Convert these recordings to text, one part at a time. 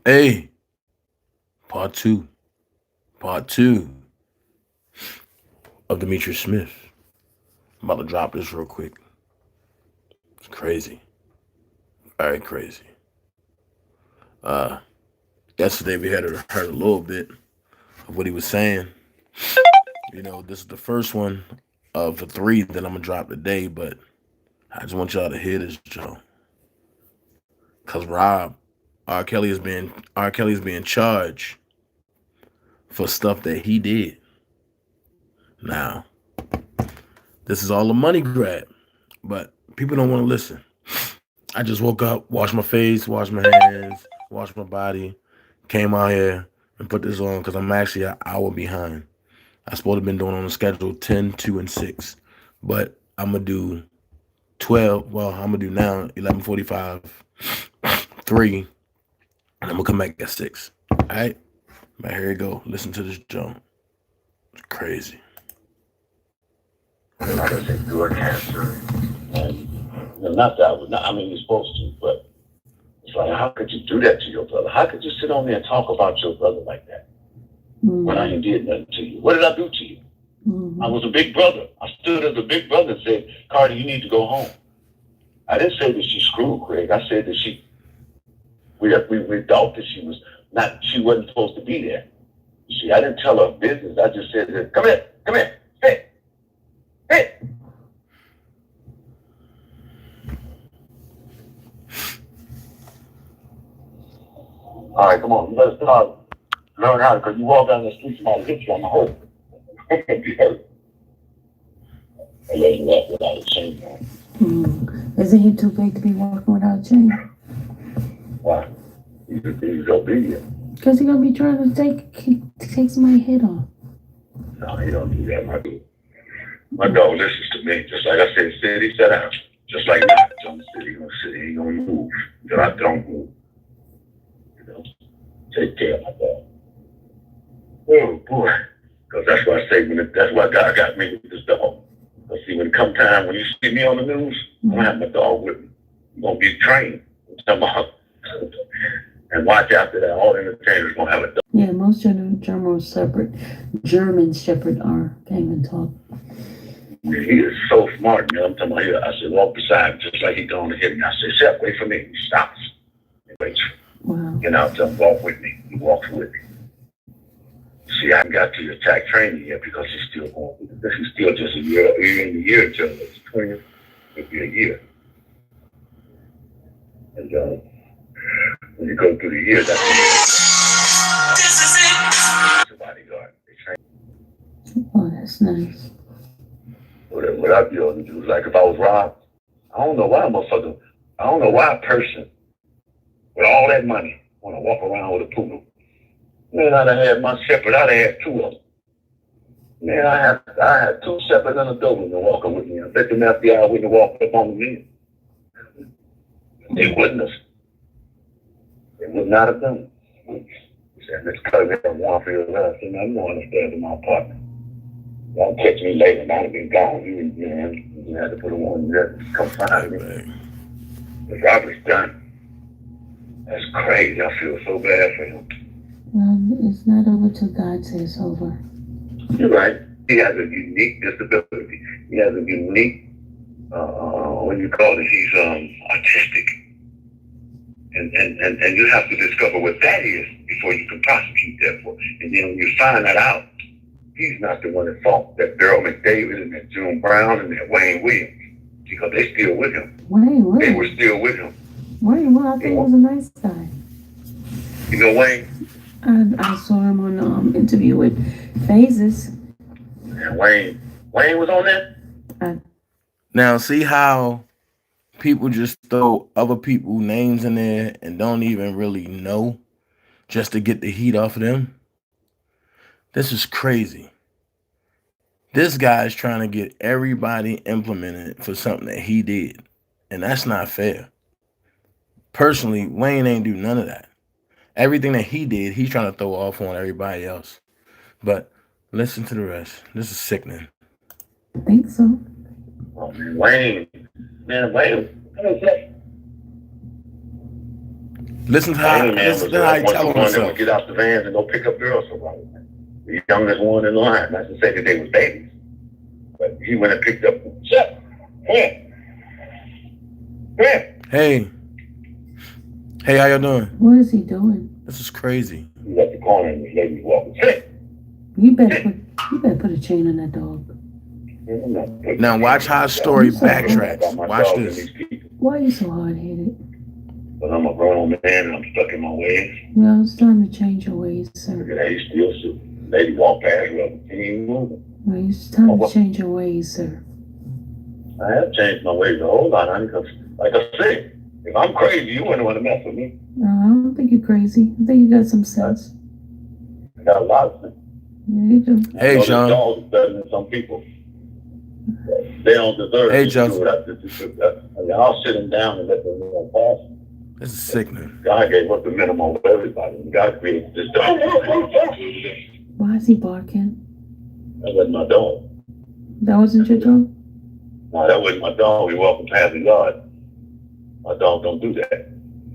Hey, part two, part two of Demetrius Smith. I'm about to drop this real quick. It's crazy, very crazy. Uh, Yesterday we had heard a little bit of what he was saying. This is the first one of the three that I'm gonna drop today, but I just want y'all to hear this, Joe, cause R. Kelly is being charged for stuff that he did. Now, this is all a money grab, but people don't want to listen. I just woke up, washed my face, washed my hands, washed my body, came out here and put this on because I'm actually an hour behind. I supposed to have been doing on the schedule 10, 2, and 6. But I'm gonna do 12. Well, I'm gonna do now 11:45, 3, and I'm gonna come back at 6. Alright? But here you go. Listen to this jump. It's crazy. Not as if you were cancer. And not that I would not, I mean, you're supposed to, but it's like, how could you do that to your brother? How could you sit on there and talk about your brother like that when I ain't did nothing to you? What did I do to you? I was a big brother. I stood as a big brother and said, Cardi, you need to go home. I didn't say that she screwed Craig. I said that we thought that she wasn't supposed to be there. You see, I didn't tell her business. I just said, come here, hey, hey. All right, come on. You better start learn how, because you walk down the street, somebody hits you on the hurt. You hurt. And let you walk without a chain on. Isn't he too big to be walking without a chain? Why? He's obedient. Because he's going to be trying to take somebody's head off. No, he don't do that, my dude. My dog listens to me. Just like I said, he sat down. Just like that. Tell him to sit, he's going to sit. He ain't going to move until I don't move. You know? Take care of my dog. Oh, boy. Because that's why I say, that's why God got me with this dog. Because see, when it come time, when you see me on the news, I'm going to have my dog with me. I'm going to be trained. And watch after that, all entertainers going to have a dog. Yeah, most German Shepherd are came and talk. He is so smart, man. I'm talking about here. I said, walk beside him, just like he going to hit me. I said, Shep, wait for me. He stops. He waits. Wow. You know, tell him, walk with me. He walks with me. See, I haven't got to the attack training yet because he's still going. This is still just a year. We're in the year until it's 20. It'll be a year. And when you go through the year, that's when a bodyguard. They train. Oh, that's nice. What I'd be able to do is, like, if I was robbed, I don't know why a person with all that money want to walk around with a poodle. Man, I'd have had my shepherd, I'd have had two of them. Man, I had two shepherds and a Doberman walking with me. I bet the FBI wouldn't have walked up on me. They wouldn't have. They would not have done it. He said, Mr. Covey, I'm one for your love. I said, I'm going upstairs to my apartment. Y'all catch me later, and I'd have been gone. You had to put him on there to come find me. The robbery's done. That's crazy. I feel so bad for him. It's not over till God says it's over. You're right. He has a unique disability. He has a unique, what do you call it? He's autistic. And you have to discover what that is before you can prosecute that for. And then when you find that out, he's not the one at fault. That Daryl McDavid and that June Brown and that Wayne Williams, because they still with him. Wayne, they were still with him. Wayne, well, I think he was a nice guy. You know Wayne? I saw him on interview with Phases. And Wayne was on that? Now, see how people just throw other people's names in there and don't even really know just to get the heat off of them? This is crazy. This guy is trying to get everybody implemented for something that he did, and that's not fair. Personally, Wayne ain't do none of that. Everything that he did, he's trying to throw off on everybody else. But listen to the rest. This is sickening. I think so. Oh, man, Wayne. Man, Wayne. Listen to Danny how, man listen was to how he the tell one that himself. would get out the vans and go pick up girls for right. The youngest one in line. Not to say that they was babies, but he went and picked up. Shut. Come here. Hey, how y'all doing? What is he doing? This is crazy. He's at the corner and this lady's walking. Sit. You better put a chain on that dog. Now watch how his story backtracks. Watch this. Why are you so hard-headed? But I'm a grown man and I'm stuck in my ways. Well, it's time to change your ways, sir. Look at that, he's still sitting. Lady walked past me. He ain't moving. Well, it's time to change your ways, sir. I have changed my ways a whole lot, honey, because, like I said, if I'm crazy, you wouldn't want to mess with me. No, I don't think you're crazy. I think you got some sense. I got a lot of sense. Yeah, you do. Hey, Sean. This dog is better than some people. They don't deserve Hey, to Justin. do it. I'll sit them down and let them pass. This is sickening. God gave us the minimum of everybody. God created this dog. Why is he barking? That wasn't my dog. That wasn't your dog? No, that wasn't my dog. He walked past the yard. My dog don't do that.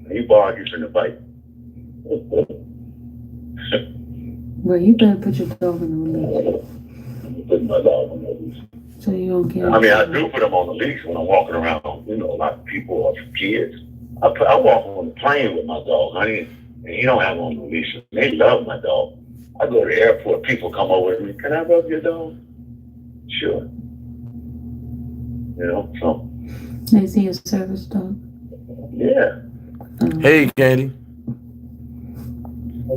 He bark, he's finna bite. Well, you better put your dog on the leash. Put my dog on the leash. So you don't get. I mean, I do put him on the leash when I'm walking around, a lot of people or kids. I walk on the plane with my dog, honey, and he don't have on the leash. They love my dog. I go to the airport, people come over to me, can I rub your dog? Sure. So. Is he a service dog? Yeah. Hey, Candy. I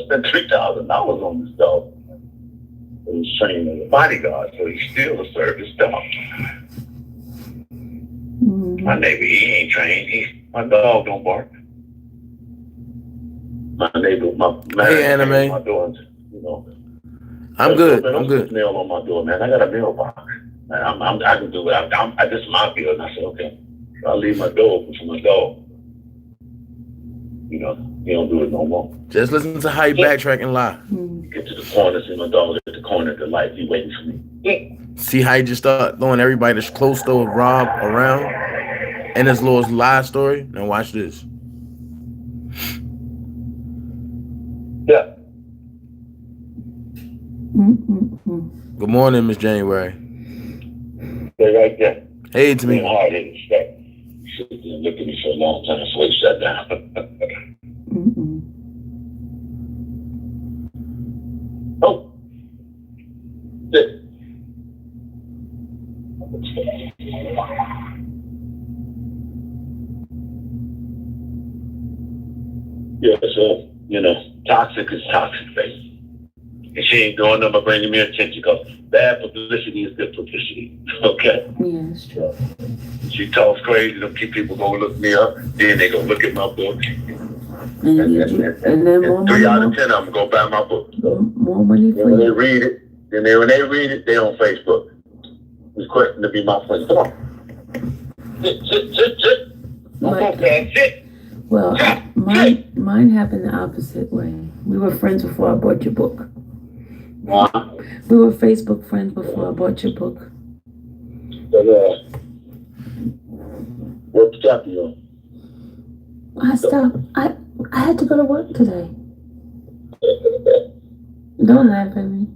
spent $3,000 on this dog. He's trained as a bodyguard, so he's still a service dog. Mm-hmm. My neighbor, he ain't trained. My dog don't bark. My neighbor, Hey, Anime. my door, I'm good. I'm good. Nail on my door, man. I got a mailbox. Man, I can do it. This is my bill. And I said, okay. So I leave my door open for my dog. He don't do it no more. Just listen to how he backtrack and lie. Get to the corner, see my dog at the corner at the light. He waiting for me. See how he just start throwing everybody that's close to Rob around and his little lie story? Now watch this. Yeah. Mm-mm-mm. Good morning, Miss January. Stay right there. Hey, to me. Hard-headed stuff. Sit there and look at me for a long time before he shut down. Oh. Sit. Yeah, so, toxic is toxic, baby. And she ain't doing nothing but bringing me attention because bad publicity is good publicity. Okay? Yeah, it's true. She talks crazy, them keep people going to look me up, then they go look at my book. And then more 3 out of money. 10 of them go buy my book. So, More money for when they you. read it, when they read it, they on Facebook. Requesting to be my friend. Come on. Sit. Don't go past sit. Well, mine happened the opposite way. We were friends before I bought your book. We were Facebook friends before I bought your book. But, what chapter you on? I stopped. I had to go to work today. Don't laugh at me.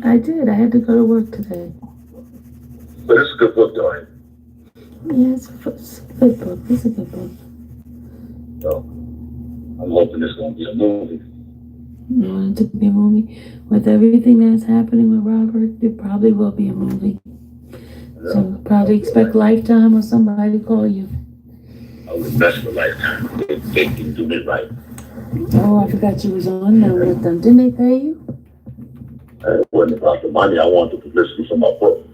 I did. I had to go to work today. But it's a good book, though, ain't it? Yeah, it's a good book. It's a good book. So, I'm hoping it's going to be a movie. You want it to be a movie? With everything that's happening with Robert, it probably will be a movie. Yeah. So probably expect Lifetime or somebody to call you. I was messing with Lifetime. They didn't do me right. Oh, I forgot you was on there with them. Didn't they pay you? It wasn't about the money. I wanted the publicity for my book.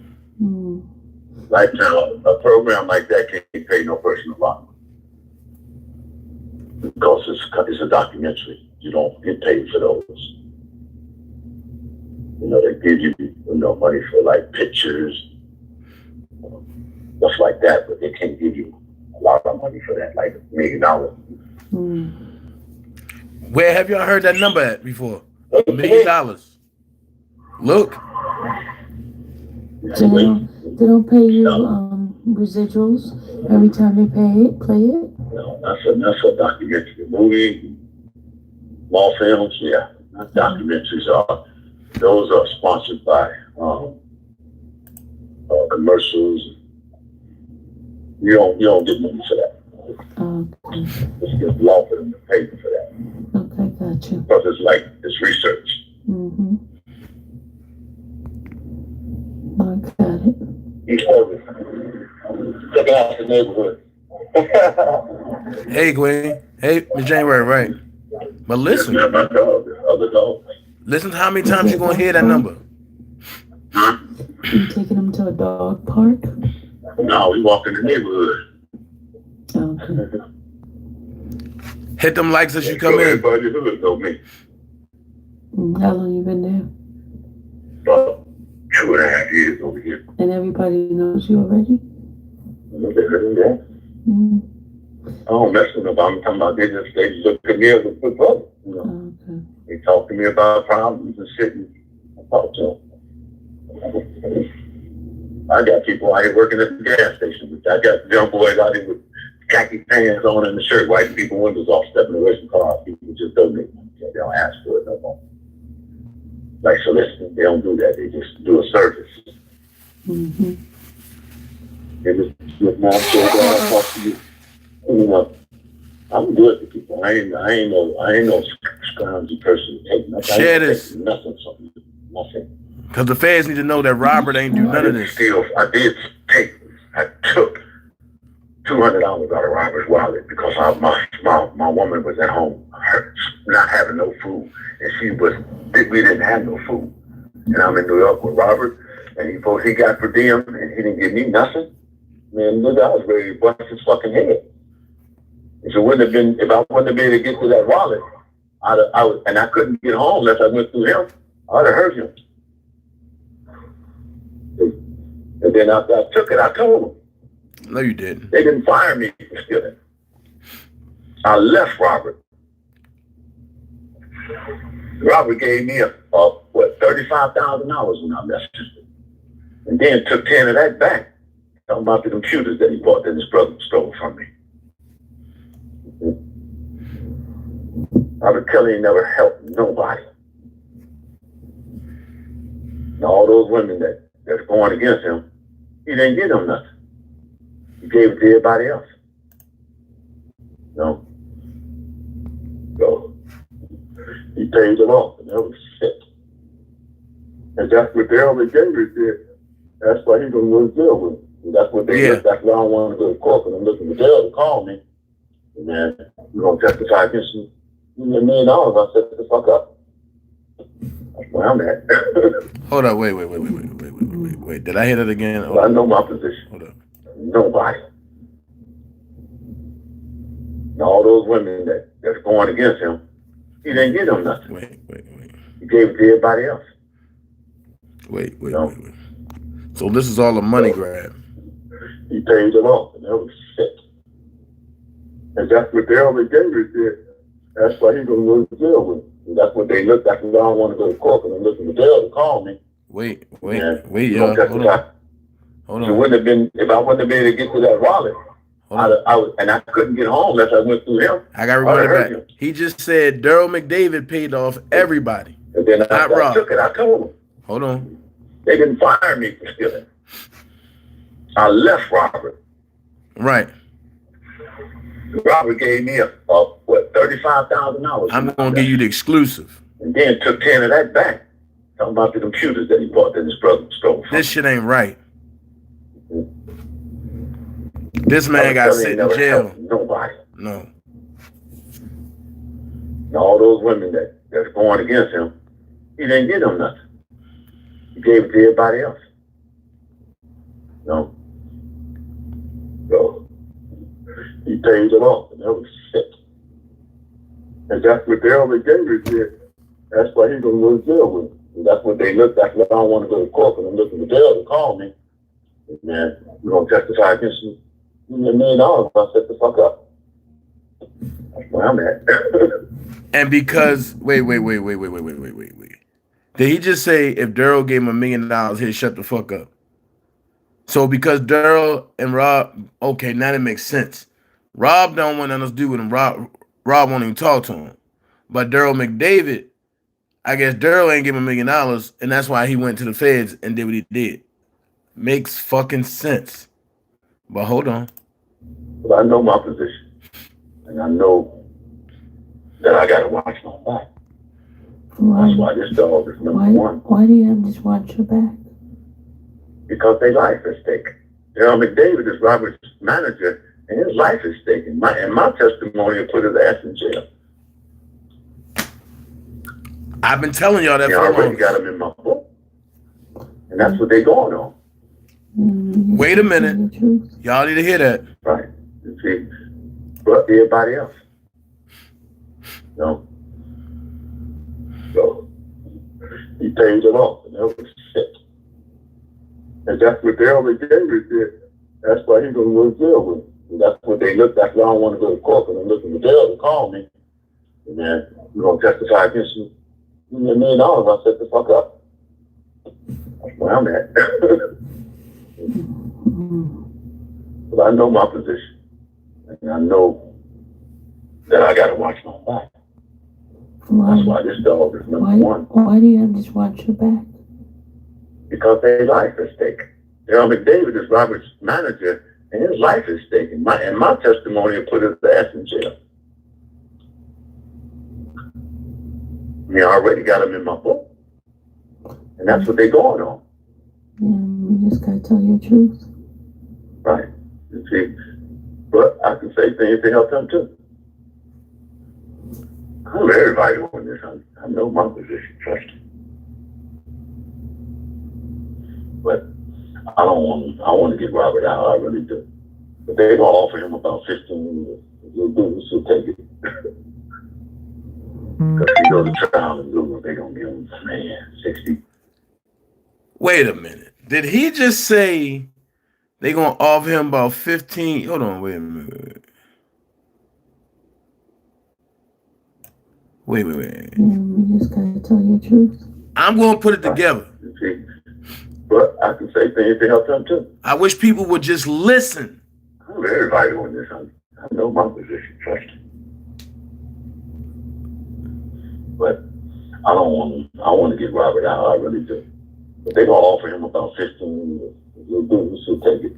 Lifetime, a program like that can't pay no person a lot. Because it's a documentary. You don't get paid for those. They give you, money for like pictures, stuff like that, but they can't give you a lot of money for that, like $1 million. Where have y'all heard that number at before? $1 million. Look. So they don't pay you residuals every time they play it? No, that's a documentary. Movie, small films, yeah. Documentaries those are sponsored by commercials. You don't get money for that. Okay. It's just law for them to pay you for that. Okay, gotcha. Because it's research. Mm-hmm. I got it. Check out the neighborhood. Hey, Gwen. Hey, Miss January, right? But listen. Yeah, my dog, other dog. Listen to how many times you're going to hear that number. Huh? You taking them to a dog park? No, we walk in the neighborhood. Okay. Hit them likes as you come in. Everybody in the hood know me. How long you been there? About 2.5 years over here. And everybody knows you already? Yeah. Mm. I don't mess with them. I'm talking about they just look at me as a good brother. You know? Okay. They talk to me about problems and shit, and I talk to them. I got people out here working at the gas station. I got young boys out here with khaki pants on and the shirt, wiping people's windows off, stepping away from cars. People just donate money. They don't ask for it no more. Like soliciting, they don't do that. They just do a service. Mm-hmm. They just look now, so I talk to you. You know, I'm good to people. I ain't no scroungy person to take nothing. Share this. Nothing from you. Nothing. Because the feds need to know that Robert ain't do none of this. I took $200 out of Robert's wallet because my woman was at home, not having no food, and we didn't have no food. And I'm in New York with Robert, and he got per diem, and he didn't give me nothing. Man, look, I was ready to bust his fucking head. If I wouldn't have been able to get to that wallet, and I couldn't get home unless I went through him, I'd have hurt him. And then after I took it, I told them. No, you didn't. They didn't fire me for stealing. I left Robert. Robert gave me $35,000 when I left him. And then took 10 of that back. Talking about the computers that he bought that his brother stole from me. Robert Kelly never helped nobody. And all those women that's going against him, he didn't give them nothing. He gave it to everybody else. No. So he paid it off, and that was shit. And that's what Daryl McDavid did. That's why he's gonna go to jail with. And that's what they did. That's why I don't want to go to court, and I'm looking for Daryl to call me. And then we're gonna testify against you. $1 million, I said, the fuck up. That's where I'm at. Hold up, wait. Did I hear that again? Well, I know my position. Hold up. Nobody. And all those women that's going against him, he didn't give them nothing. Wait. He gave it to everybody else. Wait. So this is all a money grab. He paid it off, and that was shit. And that's what Daryl McDavid did. That's why he's gonna go to jail with. And that's what they looked at. I don't want to go to court, and I'm looking for Daryl to call me. Wait, y'all. Hold on. If I wouldn't have been able to get to that wallet, I couldn't get home unless I went through him. I got to run it back. He just said Daryl McDavid paid off everybody. And then I took it. I told him. Hold on. They didn't fire me for stealing. I left Robert. Right. Robert gave me $35,000. I'm going to give you the exclusive. And then took 10 of that back. Talking about the computers that he bought that his brother stole from. This shit ain't right. This man got sit in jail. Nobody. No. And all those women that's going against him, he didn't give them nothing. He gave it to everybody else. No. So he paid it off, and that was shit. And that's what Daryl McDavid did. That's why he's gonna go to jail with. And that's what they looked at. I don't want to go to court, and I'm looking for Daryl to call me. And man, we're gonna testify against you. $1 million, I said, the fuck up. That's where I'm at. And because wait. Did he just say if Daryl gave him $1 million, he'd shut the fuck up? So because Daryl and Rob, okay, now that makes sense. Rob don't want nothing to do with him. Rob won't even talk to him. But Daryl McDavid, I guess Daryl ain't give him $1 million, and that's why he went to the feds and did what he did. Makes fucking sense. But hold on. But I know my position, and I know that I gotta watch my back. That's why this dog is number one. Why do you have to watch your back? Because their life is at stake. Daryl McDavid is Robert's manager, and his life is at stake. And my testimony will put his ass in jail. I've been telling y'all that I for already got him in my book, and that's what they're going on. Wait a minute. Y'all need to hear that. Right. You see, but everybody else. No. So he pays it off, and that was shit. And that's what Daryl McDavid did. That's why he's going to go to jail with him. And that's what they look. That's why I don't want to go to court, because I'm looking for Daryl to call me. And then we're going to testify against you. $1 million, I said the fuck up. That's where I'm at. But I know my position. And I know that I got to watch my back. That's why this dog is number one. Why do you have to watch your back? Because their life is at stake. Daryl McDavid is Robert's manager, and his life is at stake. And my testimony will put his ass in jail. I already got him in my book, and that's what they're going on. Yeah, you just gotta tell your truth. Right. You see, but I can say things to help them too. I know everybody on this. I know my position, trust me. But I want to get Robert out. I really do. But they're gonna offer him about 15 years. He'll do this, he'll take it. Because he goes to trial and do, they're gonna give him 60. Wait a minute. Did he just say they gonna offer him about 15? Hold on, wait a minute. Wait. You just gotta tell your truth. I'm gonna put it together. See? But I can say things to help them too. I wish people would just listen. I know everybody on this. I know my position, trust me. But I want to get Robert out. I really do. But they're gonna offer him about 15 years. He'll do this, he'll take it.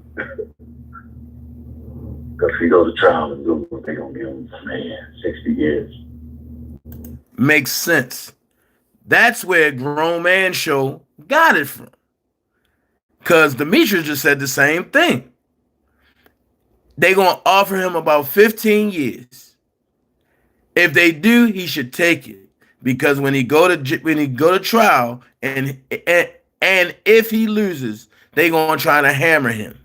Because if he goes to trial and do it, they're gonna give him 60 years. Makes sense. That's where Grown Man Show got it from. Because Demetrius just said the same thing. They're going to offer him about 15 years. If they do, he should take it. Because when he go to trial and if he loses, they're going to try to hammer him.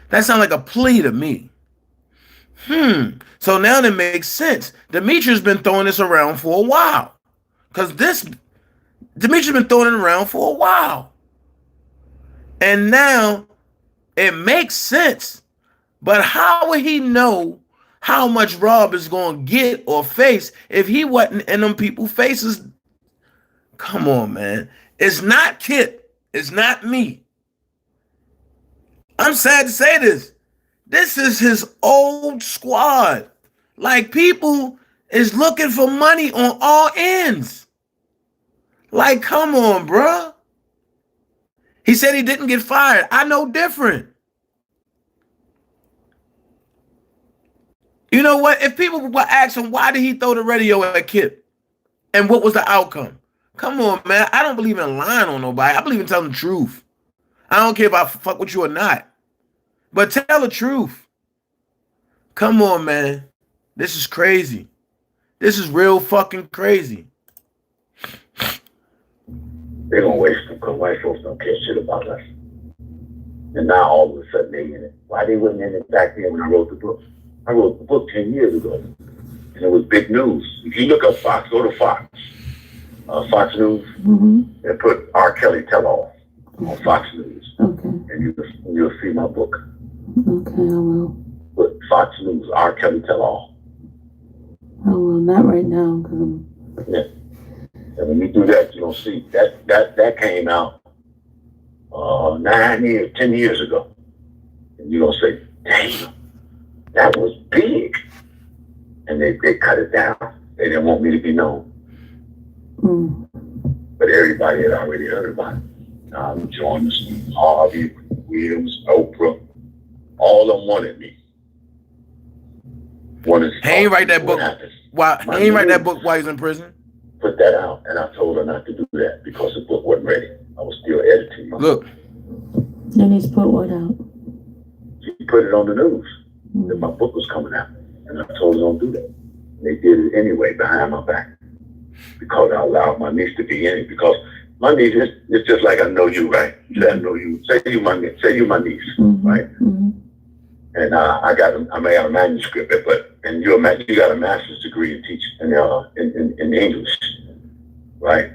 That sounds like a plea to me. So now that makes sense. Demetrius been throwing this around for a while. Because Demetrius been throwing it around for a while. And now it makes sense. But how would he know how much Rob is going to get or face if he wasn't in them people's faces? Come on, man. It's not Kit. It's not me. I'm sad to say this. This is his old squad. Like, people is looking for money on all ends. Like, come on, bruh. He said he didn't get fired. I know different. You know what? If people would ask him, why did he throw the radio at Kip? And what was the outcome? Come on, man. I don't believe in lying on nobody. I believe in telling the truth. I don't care if I fuck with you or not. But tell the truth. Come on, man. This is crazy. This is real fucking crazy. They're going to waste them because white folks don't care shit about us. And now all of a sudden they in it. Why they wasn't in it back then when I wrote the book? I wrote the book 10 years ago. And it was big news. If you look up Fox, go to Fox. Fox News, and put R. Kelly Tell-All on Fox News. Okay. And you'll see my book. Okay, I will. Put Fox News, R. Kelly Tell-All. I will, not right now, because I'm... Yeah. And when you do that, you'll see that came out 9 years, 10 years ago. And you're going to say, damn, that was big. And they cut it down. They didn't want me to be known. But everybody had already heard about it. Jonas, Harvey, Williams, Oprah, all of them wanted me. He ain't write that book. Why? He ain't write that book while he's in prison. Put that out, and I told her not to do that because the book wasn't ready. I was still editing my Look. book. And he's put what out? She put it on the news that my book was coming out, and I told her don't do that. And they did it anyway behind my back because I allowed my niece to be in it. Because my niece is just like I know you, right? Say I know you. Say you my niece, right? And I got a manuscript, and you got a master's degree in teaching in English, right?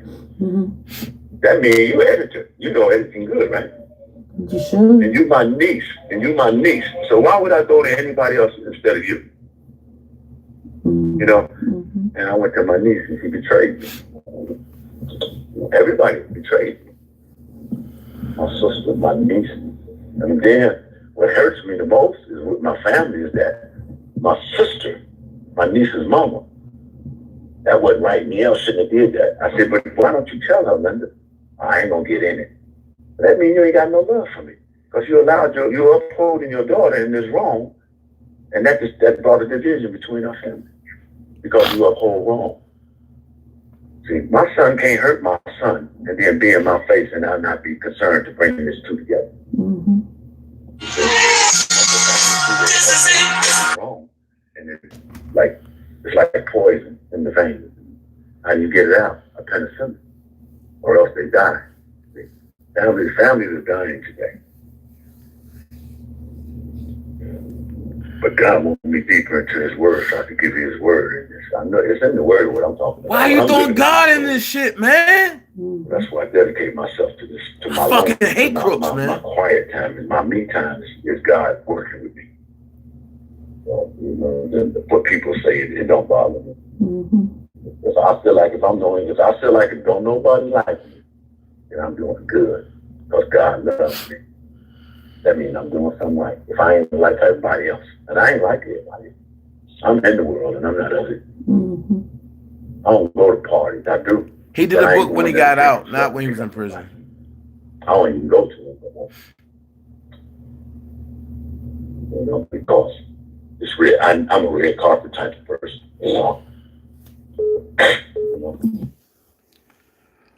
That means you editor. You know editing good, right? You should. And you my niece. So why would I go to anybody else instead of you? You know? And I went to my niece and she betrayed me. Everybody betrayed me. My sister, my niece. And then what hurts me the most is with my family is that my sister, my niece's mama, that wasn't right. Neil shouldn't have did that. I said, but why don't you tell her, Linda? I ain't gonna get in it. That means you ain't got no love for me. Because you allowed you're upholding your daughter and it's wrong. And that brought a division between our families. Because you uphold wrong. See, my son can't hurt my son and then be in my face and I'll not be concerned to bring these two together. Wrong. And it's like poison in the vein. How do you get it out? A penicillin. Or else they die. Families are dying today. But God wants me deeper into his word so I can give you his word. I know it's in the word what I'm talking about. Why are you throwing God in this shit, man? That's why I dedicate myself to this. To my fucking hate crooks, man. My quiet time and my me time is God working with me. So, you know, what people say, it don't bother me. Because I feel like if don't nobody like me, then I'm doing good. Because God loves me. That means I'm doing something right. If I ain't like everybody else, and I ain't like everybody, I'm in the world and I'm not of it. I don't go to parties. I do. He did a book when he got out, not when he was in prison. I don't even go to them. You know, because it's real. I'm a red carpet type of person. You know.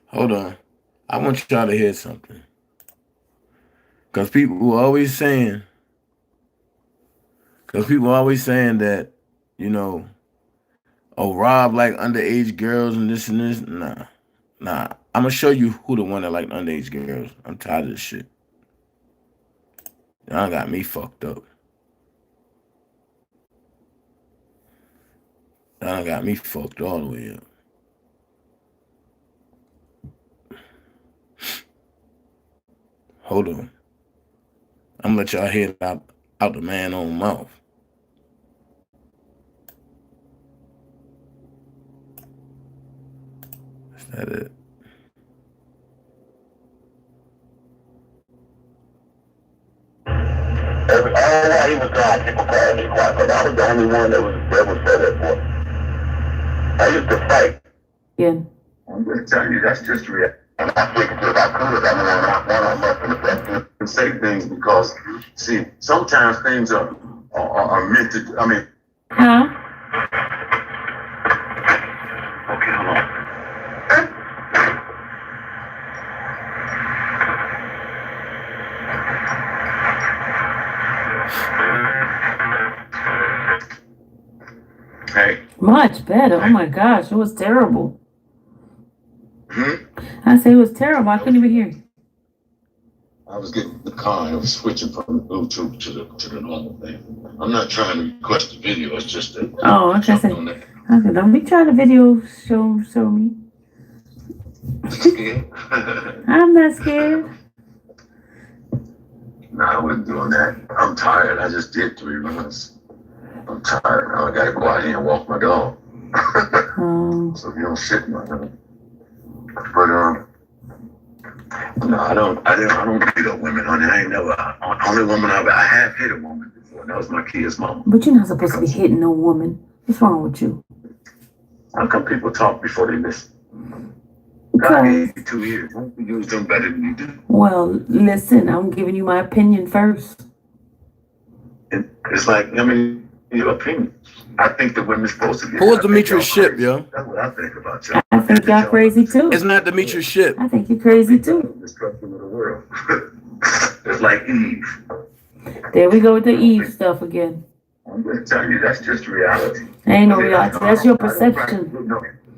Hold on. I want y'all to hear something. Because people were always saying that, you know, oh, Rob like underage girls and this and this. Nah. I'm going to show you who the one that like underage girls. I'm tired of this shit. Y'all got me fucked up. Y'all got me fucked all the way up. Hold on. I'm gonna let y'all hear it out the man's own mouth. Is that it? All while he was gone, people called me quiet, but I was the only one that was said that for. I used to fight. Yeah. I'm just telling you, that's just real. I'm not thinking if I could, I'm to say things because, see, sometimes things are meant to, I mean. Huh? Okay, hold on. Hey. Much better. Oh my gosh, it was terrible. Hmm? I say it was terrible. I couldn't even hear you. I was getting the car and I was switching from the Bluetooth to the normal thing. I'm not trying to request a video. It's just that. Oh, okay. Okay, don't be trying to video show me. Scared? I'm not scared. No, I wasn't doing that. I'm tired. I just did 3 runs. I'm tired. Now I gotta go out here and walk my dog. So you don't shit my dog. But No, I don't beat up women, honey. I ain't never. Only woman I have hit a woman before. That was my kid's mama. But you're not supposed to be hitting no woman. What's wrong with you? How come people talk before they listen? God gave you 2 years. Why don't you use them better than you do? Well, listen, I'm giving you my opinion first. It's like, I mean, your opinion. I think the women's supposed to be. Who is Demetrius Ship, yo? That's what I think about you. I think y'all crazy too. It's not Demetrius Ship. I think you're crazy too. Destruction of the world. It's like Eve. There we go with the Eve stuff again. I'm gonna tell you, that's just reality. Ain't no reality. That's your perception.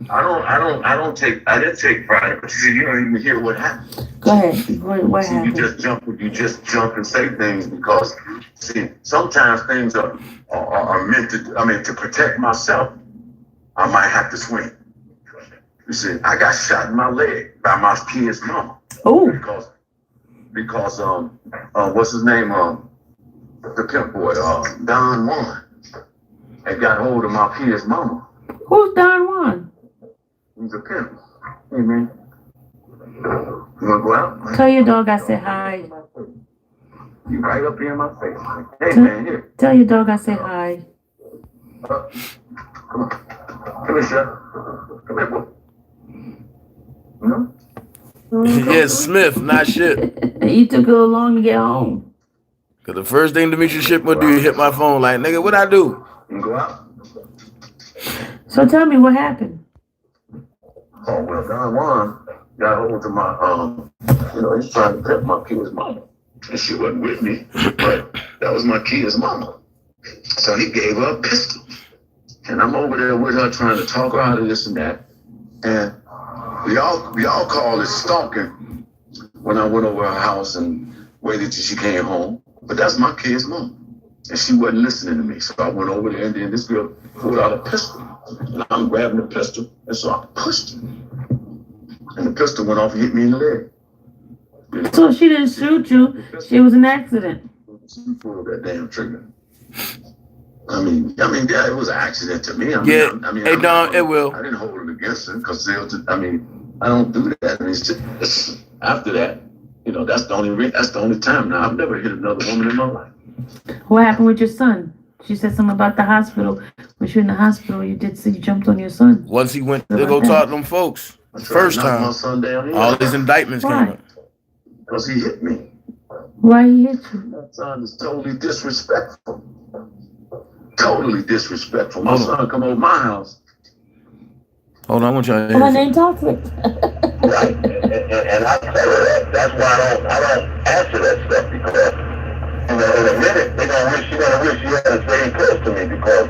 I didn't take pride, but see, you don't even hear what happened. Go ahead. What happened? You just jump and say things because, see, sometimes things are meant to protect myself, I might have to swing. You see, I got shot in my leg by my kid's mama. Oh. Because what's his name? The pimp boy, Don Juan, had got hold of my kid's mama. Who's Don Juan? He's a pimp. Hey, man. You wanna go out? Tell your dog I said hi. You right up here in my face. Hey, man, here. Tell your dog I said hi. Come on. Come here, Chef. Come here, boy. No? Yeah, Smith, not Ship. You took a little long to get home. Cause the first thing Demetrius Ship would do, hit my phone like, nigga, what I do? You can go out. So tell me what happened. Oh, well, Don Juan got hold of my, he's trying to pimp my kid's mama. And she wasn't with me, but that was my kid's mama. So he gave her a pistol. And I'm over there with her trying to talk her out of this and that. And we all call it stalking when I went over her house and waited till she came home. But that's my kid's mom. And she wasn't listening to me. So I went over there and then this girl pulled out a pistol. And I'm grabbing the pistol. And so I pushed her. And the pistol went off and hit me in the leg. So she didn't shoot you. She was an accident. She pulled that damn trigger. I mean, yeah, it was an accident to me. Hey, Don, it will. I didn't hold it against her because I don't do that. I mean, it's after that, that's the only time. Now, I've never hit another woman in my life. What happened with your son? She said something about the hospital. When you were in the hospital, you jumped on your son. Once he went to go talk to them folks, first time, my son down here. all these indictments came up. Because he hit me. Why he hit you? My son is totally disrespectful. Totally disrespectful. My son come over my house. Hold on, I want y'all to My name toxic. Right. And I tell her that. That's why I don't answer that stuff because in a minute she's gonna wish she hadn't stayed close to me because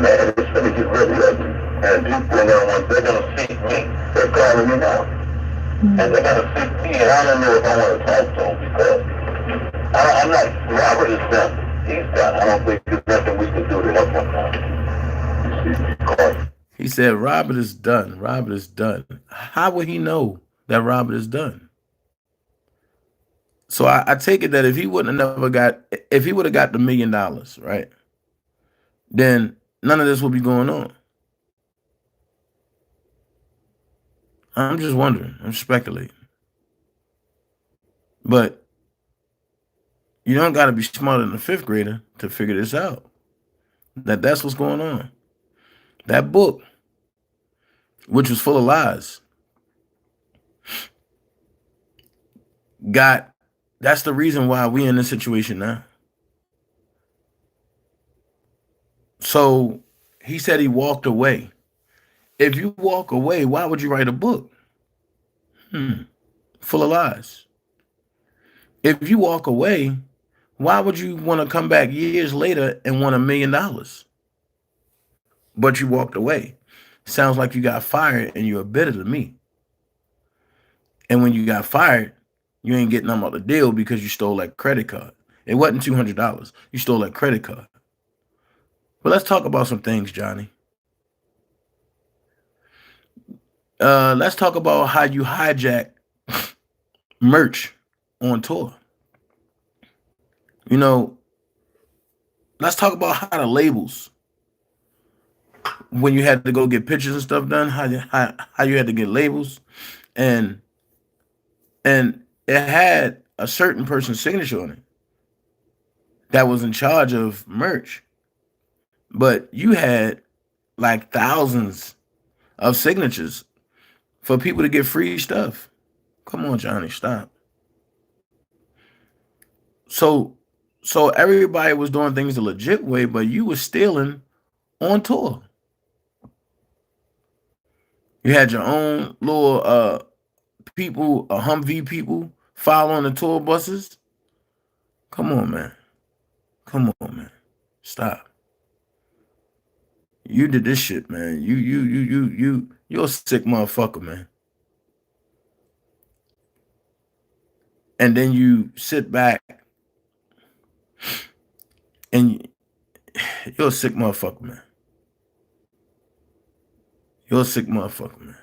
man, it's gonna get really ugly. And people they're gonna seek me. They're calling me now. And they're gonna seek me and I don't know if I want to talk to them because I'm not Robert is done. He's done. I don't think there's nothing we can do to help him now. He said, Robert is done. Robert is done. How would he know that Robert is done? So I take it that if he would have got the $1 million, right, then none of this would be going on. I'm just wondering. I'm speculating. But you don't got to be smarter than a 5th grader to figure this out. That's what's going on. That book, which was full of lies, that's the reason why we in this situation now. So he said he walked away. If you walk away, why would you write a book? Full of lies. If you walk away, why would you want to come back years later and want $1 million? But you walked away. Sounds like you got fired and you're bitter to me. And when you got fired, you ain't getting nothing out of the deal because you stole that credit card. It wasn't $200. You stole that credit card. But let's talk about some things, Johnny. Let's talk about how you hijack merch on tour. Let's talk about how the labels, when you had to go get pictures and stuff done, how you had to get labels, and And it had a certain person's signature on it that was in charge of merch. But you had like thousands of signatures for people to get free stuff. Come on, Johnny, stop. So everybody was doing things the legit way, but you were stealing on tour. You had your own little people, Humvee people following the tour buses. Come on, man. Come on, man. Stop. You did this shit, man. You're a sick motherfucker, man. And then you sit back and you're a sick motherfucker, man. You're a sick motherfucker, man.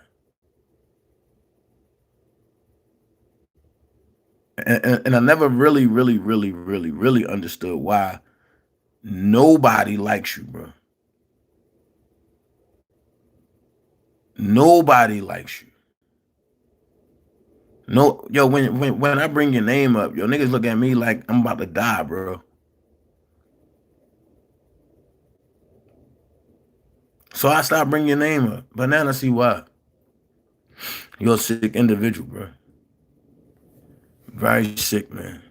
And I never really understood why nobody likes you, bro. Nobody likes you. No, yo, when I bring your name up, yo, niggas look at me like I'm about to die, bro. So I stopped bringing your name up. But now I see why. You're a sick individual, bro. Very sick, man.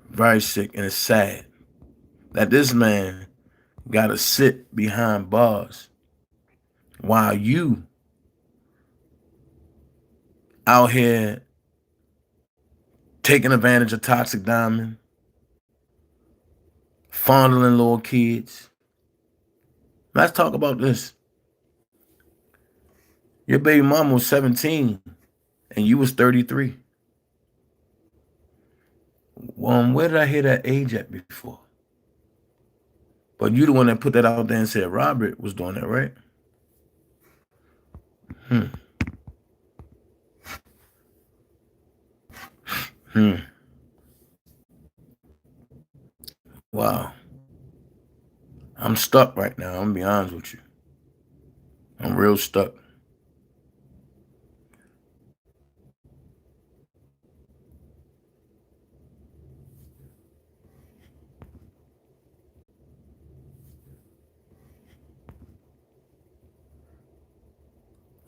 Very sick. And it's sad that this man got to sit behind bars while you out here taking advantage of Toxic Diamond, fondling little kids. Let's talk about this. Your baby mama was 17 and you was 33. Where did I hear that age at before? But you the one that put that out there and said Robert was doing that, right? Wow. I'm stuck right now. I'm gonna be honest with you. I'm real stuck.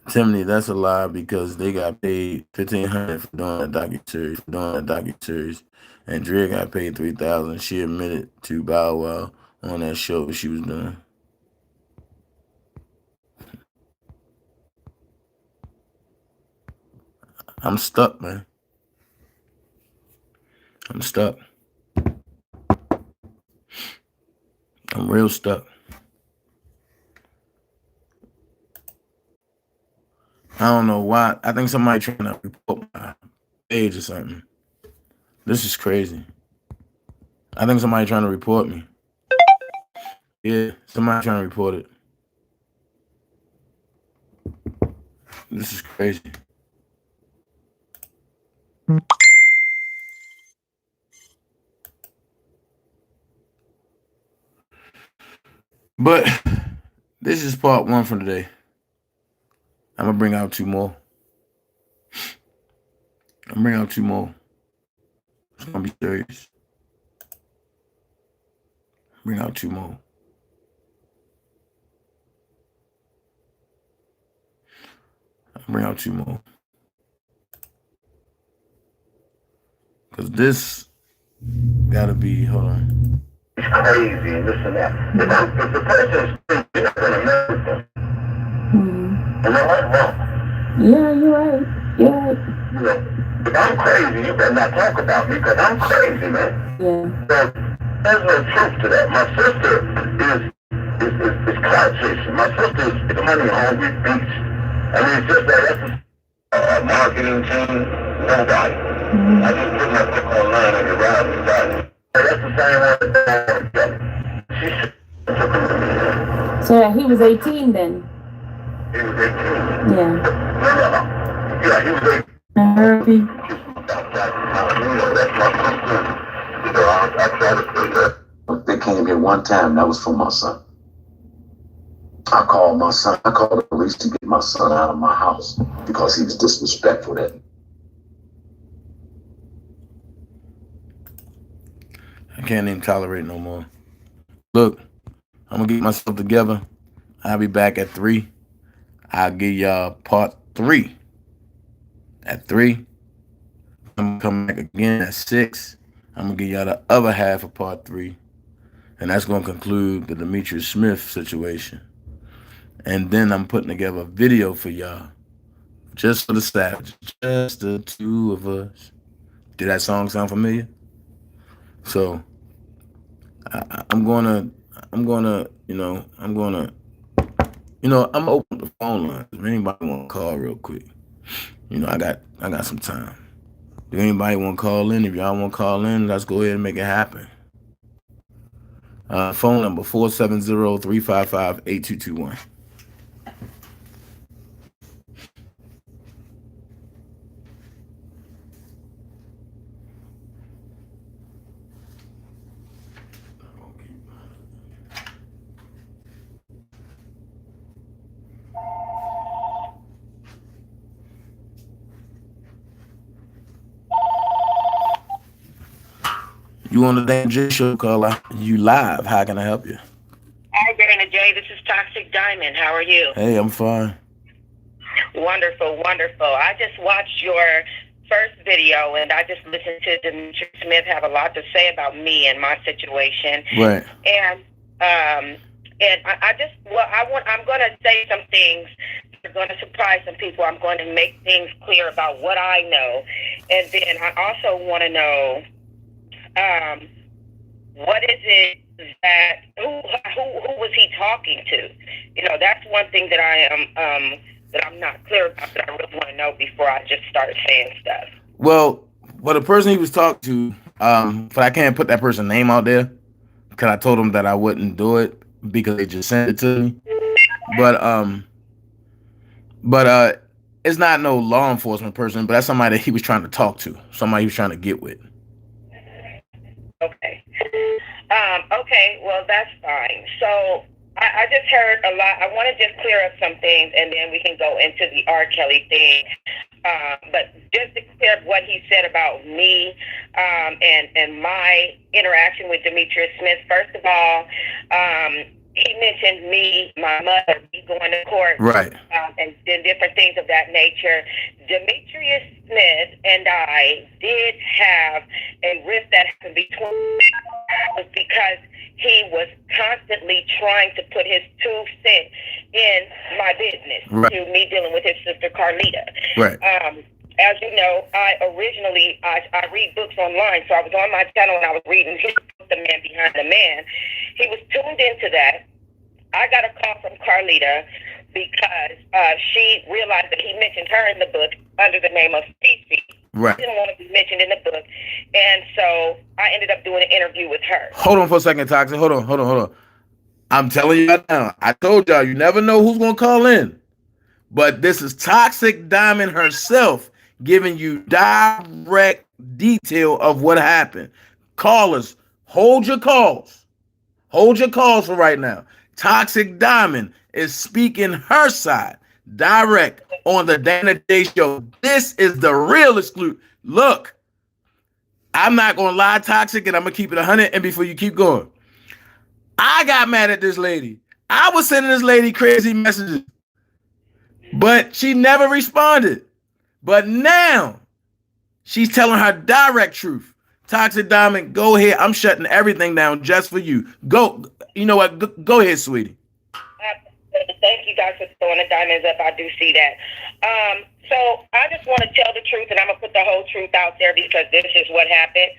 Timothy, that's a lie because they got paid $1,500 for doing that docuseries, and Dre got paid $3,000. She admitted to Bow Wow on that show she was doing. I'm stuck, man. I'm stuck. I'm real stuck. I don't know why. I think somebody trying to report my page or something. This is crazy. I think somebody trying to report me. Yeah, somebody trying to report it. This is crazy. But this is part one for today. I'm going to bring out two more. It's going to be serious. Bring out two more. Because this got to be, hold on. It's crazy and this and that. If the person's crazy, you're not going to marry them. Am I right? Wrong? Yeah, you're right. If I'm crazy, you better not talk about me because I'm crazy, man. Yeah. So, there's no truth to that. My sister is cloud chasing. My sister is money hungry beast. I mean, it's just that's a marketing team. Nobody. I just put my book online and around me. That's the same one. So he was 18 then? He was 18. Yeah. Yeah, he was 18. I heard you. They came here one time, that was for my son. I called the police to get my son out of my house. because he was disrespectful. That I can't even tolerate no more. Look, I'm gonna get myself together. I'll be back at 3. I'll give y'all part 3 at 3. I'm gonna come back again at 6. I'm gonna give y'all the other half of part 3, and that's gonna conclude the Demetrius Smith situation. And then I'm putting together a video for y'all, just for the Savage, just the two of us. Did that song sound familiar? So I'm gonna, I'm open the phone lines. If anybody want to call real quick, I got some time. If anybody want to call in, if y'all want to call in, let's go ahead and make it happen. Phone number 470-355-8221. You on the Dan J Show, caller? You live? How can I help you? Hi, Dana J. This is Toxic Diamond. How are you? Hey, I'm fine. Wonderful, wonderful. I just watched your first video, and I just listened to Demetrius Smith have a lot to say about me and my situation. Right. And I'm going to say some things that are going to surprise some people. I'm going to make things clear about what I know, and then I also want to know what is it that who was he talking to? That's one thing that I am that I'm not clear about, that I really want to know before I just start saying stuff. Well, the person he was talking to, but I can't put that person's name out there because I told him that I wouldn't do it because they just sent it to me. But it's not no law enforcement person, but that's somebody that he was trying to talk to, somebody he was trying to get with. Okay. Okay, well, that's fine. So I just heard a lot. I want to just clear up some things, and then we can go into the R. Kelly thing. But just to clear up what he said about me and my interaction with Demetrius Smith, first of all, he mentioned me, my mother, me going to court, right, and different things of that nature. Demetrius Smith and I did have a rift that happened between us because he was constantly trying to put his 2 cents in my business, right, to me dealing with his sister Carlita. Right. As you know, I read books online, so I was on my channel and I was reading his book, The Man Behind the Man. He was tuned into that. I got a call from Carlita because she realized that he mentioned her in the book under the name of Cece. Right. She didn't want to be mentioned in the book, and so I ended up doing an interview with her. Hold on for a second, Toxic. Hold on. I'm telling you right now. I told y'all, you never know who's gonna call in. But this is Toxic Diamond herself giving you direct detail of what happened. Callers, hold your calls. Hold your calls for right now. Toxic Diamond is speaking her side direct on the Dana J Show. This is the real exclusive. Look, I'm not going to lie, Toxic, and I'm going to keep it 100. And before you keep going, I got mad at this lady. I was sending this lady crazy messages, but she never responded. But now she's telling her direct truth. Toxic Diamond, go ahead. I'm shutting everything down just for you. Go. You know what? Go ahead, sweetie. Thank you guys for throwing the diamonds up. I do see that. So I just want to tell the truth, and I'm going to put the whole truth out there because this is what happened.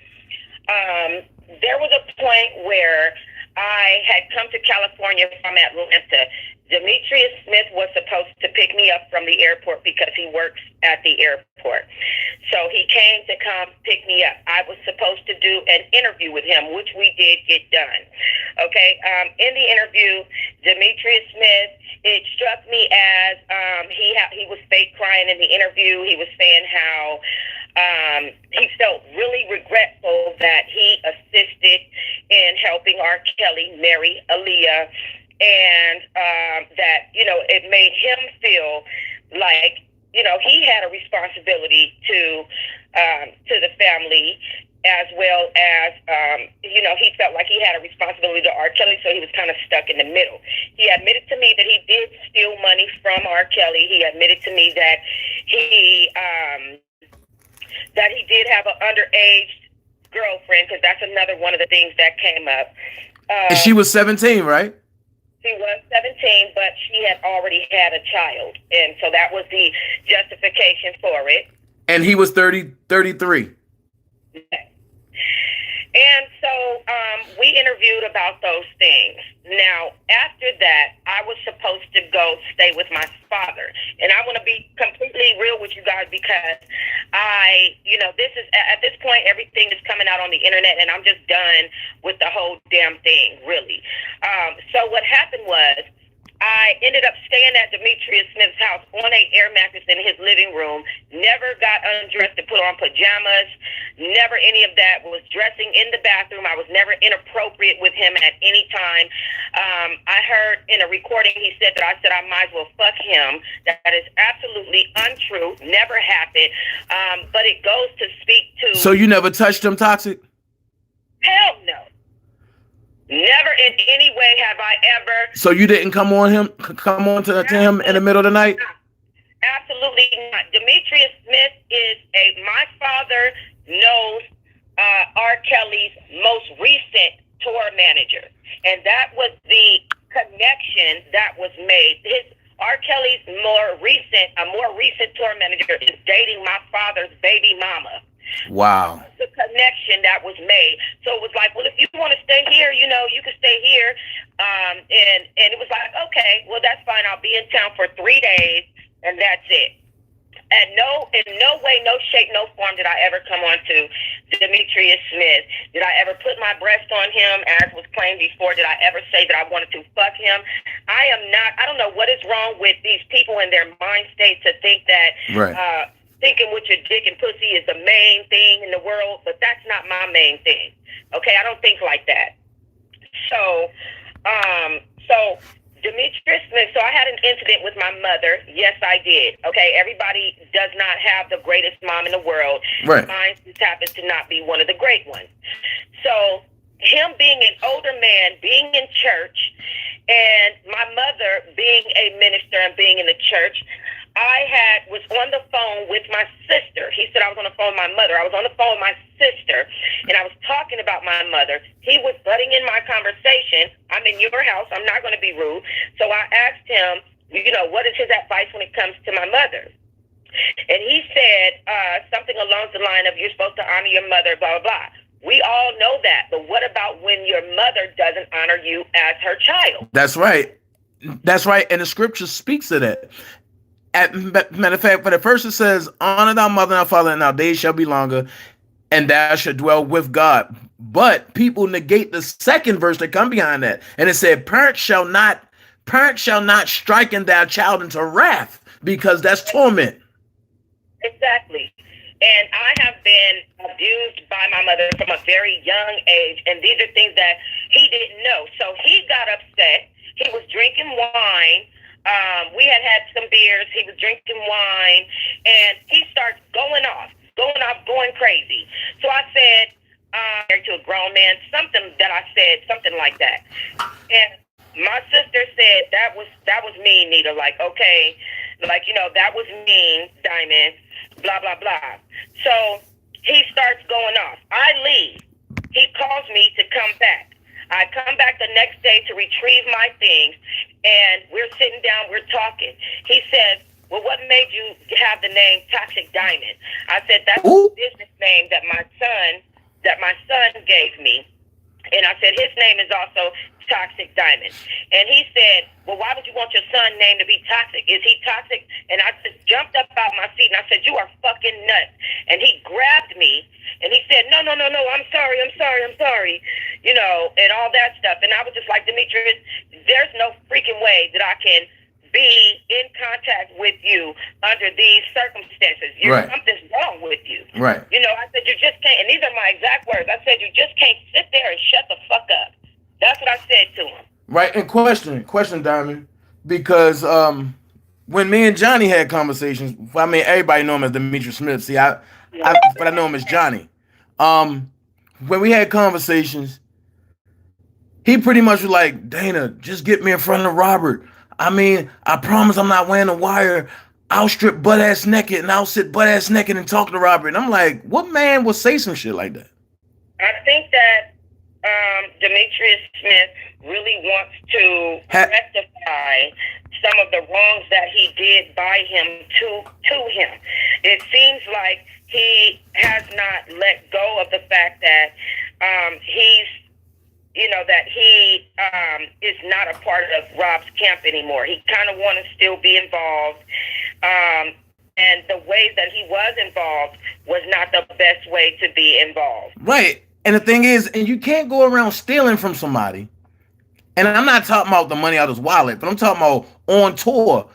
There was a point where I had come to California from Atlanta. Demetrius Smith was supposed to pick me up from the airport because he works at the airport. So he came to come pick me up. I was supposed to do an interview with him, which we did get done. Okay. In the interview, Demetrius Smith, it struck me as he was fake crying in the interview. He was saying how he felt really regretful that he assisted in helping R. Kelly marry Aaliyah, and that, it made him feel like he had a responsibility to the family, as well as, he felt like he had a responsibility to R. Kelly, so he was kind of stuck in the middle. He admitted to me that he did steal money from R. Kelly. He admitted to me that he did have an underage girlfriend, because that's another one of the things that came up. And she was 17, right? She was 17, but she had already had a child, and so that was the justification for it. And he was 33. And so we interviewed about those things. Now, after that, I was supposed to go stay with my father. And I want to be completely real with you guys, because this is, at this point, everything is coming out on the internet, and I'm just done with the whole damn thing, really. So what happened was, I ended up staying at Demetrius Smith's house on an air mattress in his living room, never got undressed to put on pajamas, never any of that, was dressing in the bathroom. I was never inappropriate with him at any time. I heard in a recording he said that I said I might as well fuck him. That is absolutely untrue, never happened, but it goes to speak to... So you never touched him, Toxic? Hell no. Never in any way have I ever. So you didn't come on to him in the middle of the night? Absolutely not. Demetrius Smith is my father knows R. Kelly's most recent tour manager, and that was the connection that was made. R. Kelly's more recent tour manager is dating my father's baby mama. Wow. The connection that was made. So it was like, well, if you want to stay here, you can stay here. And it was like, okay, well, that's fine. I'll be in town for 3 days, and that's it. And in no way, no shape, no form did I ever come on to Demetrius Smith. Did I ever put my breast on him, as was claimed before? Did I ever say that I wanted to fuck him? I don't know what is wrong with these people in their mind state to think that, right. Thinking with your dick and pussy is the main thing in the world, but that's not my main thing. Okay, I don't think like that. So Demetrius Smith, so I had an incident with my mother. Yes, I did. Okay, everybody does not have the greatest mom in the world. Right. Mine just happens to not be one of the great ones. So him being an older man, being in church, and my mother being a minister and being in the church, I was on the phone with my sister. He said I was on the phone with my mother. I was on the phone with my sister, and I was talking about my mother. He was butting in my conversation. I'm in your house. I'm not going to be rude. So I asked him, what is his advice when it comes to my mother? And he said something along the line of, you're supposed to honor your mother, blah, blah, blah. We all know that, but what about when your mother doesn't honor you as her child? That's right. That's right. And the scripture speaks to that. Matter of fact, but at first it says, honor thy mother and thy father, and thy days shall be longer, and thou shalt dwell with God. But people negate the second verse that come behind that. And it said, parents shall not strike in their child into wrath, because that's torment. Exactly. And I have been abused by my mother from a very young age, and these are things that he didn't know. So he got upset. He was drinking wine. We had some beers. He was drinking wine, and he starts going crazy. So I said, to a grown man, something like that. And my sister said, that was mean, Nita. Like, okay, that was mean, Diamond, blah, blah, blah. So he starts going off. I leave. He calls me to come back. I come back the next day to retrieve my things, and we're sitting down, we're talking. He says, well, what made you have the name Toxic Diamond? I said, that's the business name that my son gave me. And I said, his name is also Toxic Diamond. And he said, well, why would you want your son's name to be Toxic? Is he toxic? And I just jumped up out my seat, and I said, you are fucking nuts. And he grabbed me, and he said, no, I'm sorry, and all that stuff. And I was just like, Demetrius, there's no freaking way that I can be in contact with you under these circumstances. Right. Something's wrong with you. Right. I said, you just can't, and these are my exact words. I said, you just can't sit there and shut the fuck up. That's what I said to him. Right. And question, Diamond, because when me and Johnny had conversations, I mean, everybody know him as Demetrius Smith. See, but I know him as Johnny. When we had conversations, he pretty much was like, Dana, just get me in front of Robert. I mean, I promise I'm not wearing a wire. I'll strip butt ass naked and I'll sit butt ass naked and talk to Robert. And I'm like, what man would say some shit like that? I think that Demetrius Smith really wants to rectify some of the wrongs that he did by him to him. It seems like he has not let go of the fact that he's, that he is not a part of Rob's camp anymore. He kind of wants to still be involved. And the way that he was involved was not the best way to be involved. Right. And the thing is, and you can't go around stealing from somebody. And I'm not talking about the money out of his wallet, but I'm talking about on tour.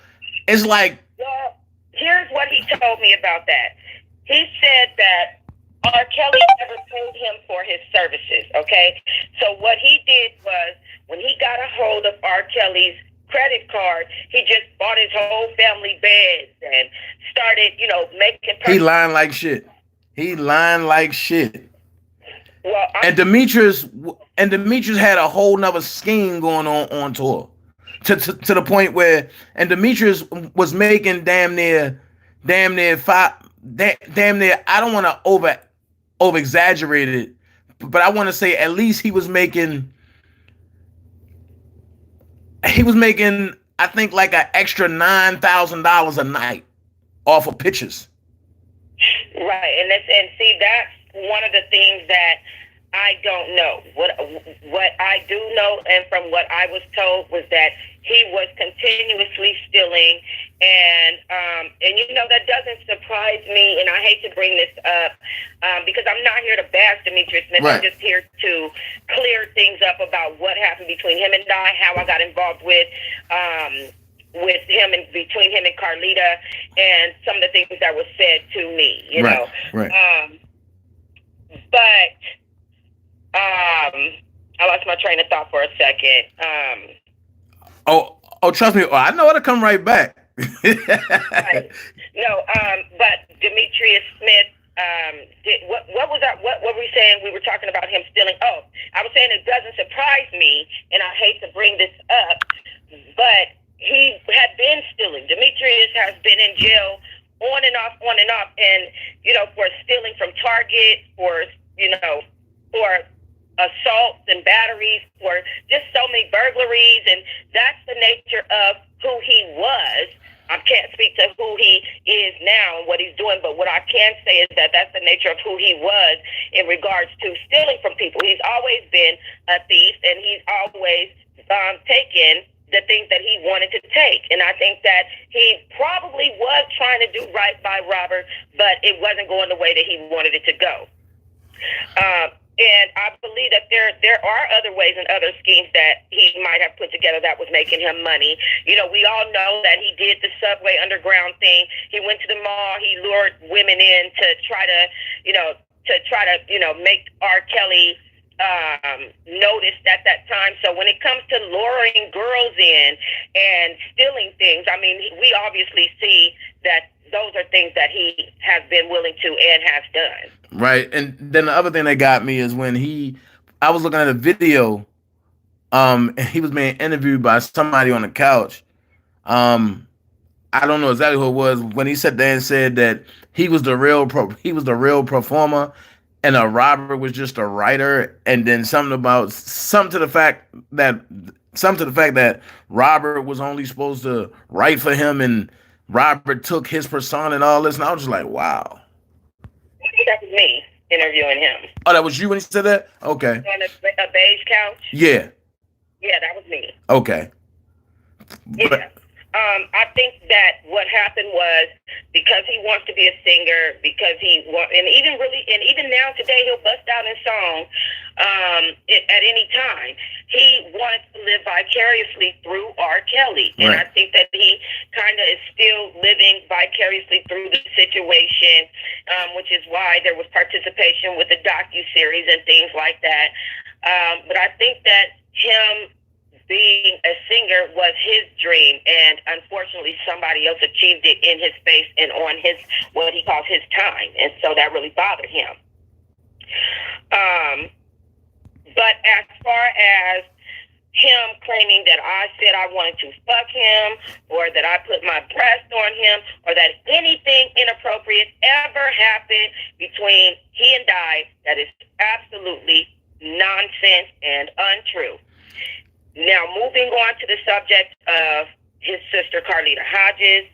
It's like... Well, here's what he told me about that. He said that R. Kelly never paid him for his services, okay? So what he did was, when he got a hold of R. Kelly's credit card, he just bought his whole family beds and started, making... He lying like shit. He lying like shit. Well, and Demetrius had a whole nother scheme going on tour, to the point where, and Demetrius was making damn near I don't want to over exaggerate it, but I want to say at least he was making I think like an extra $9,000 a night off of pictures. Right, and see, that's one of the things that I don't know. What I do know, and from what I was told, was that he was continuously stealing, and that doesn't surprise me. And I hate to bring this up because I'm not here to bash Demetrius Smith. Right. I'm just here to clear things up about what happened between him and I, how I got involved with him and between him and Carlita, and some of the things that were said to me. You know. Right. But I lost my train of thought for a second. Oh, trust me. I know it'll come right back. Right. No, but Demetrius Smith, what was that? What were we saying? We were talking about him stealing. Oh, I was saying it doesn't surprise me, and I hate to bring this up, but he had been stealing. Demetrius has been in jail on and off, and for stealing from Target, for assaults and batteries, for just so many burglaries, and that's the nature of who he was. I can't speak to who he is now and what he's doing, but what I can say is that that's the nature of who he was in regards to stealing from people. He's always been a thief, and he's always taken the things that he wanted to take. And I think that he probably was trying to do right by Robert, but it wasn't going the way that he wanted it to go. And I believe that there are other ways and other schemes that he might have put together that was making him money. We all know that he did the subway underground thing. He went to the mall. He lured women in to try to make R. Kelly noticed at that time. So when it comes to luring girls in and stealing things, I mean, we obviously see that those are things that he has been willing to and has done. Right. And then the other thing that got me is when I was looking at a video, and he was being interviewed by somebody on the couch. I don't know exactly who it was, when he sat there and said that he was the real performer, and Robert was just a writer, and then something to the fact that Robert was only supposed to write for him, and Robert took his persona and all this, and I was just like, wow. That was me interviewing him. Oh, that was you when he said that? Okay. On a beige couch? Yeah. Yeah, that was me. Okay. Yeah. I think that what happened was because he wants to be a singer, and even now today he'll bust out in song at any time. He wanted to live vicariously through R. Kelly, and right. I think that he kind of is still living vicariously through the situation, which is why there was participation with the docuseries and things like that. But I think that him being a singer was his dream, and unfortunately somebody else achieved it in his space and on his, what he calls his time, and so that really bothered him. But as far as him claiming that I said I wanted to fuck him, or that I put my breast on him, or that anything inappropriate ever happened between he and I, that is absolutely nonsense and untrue. Now, moving on to the subject of his sister, Carlita Hodges.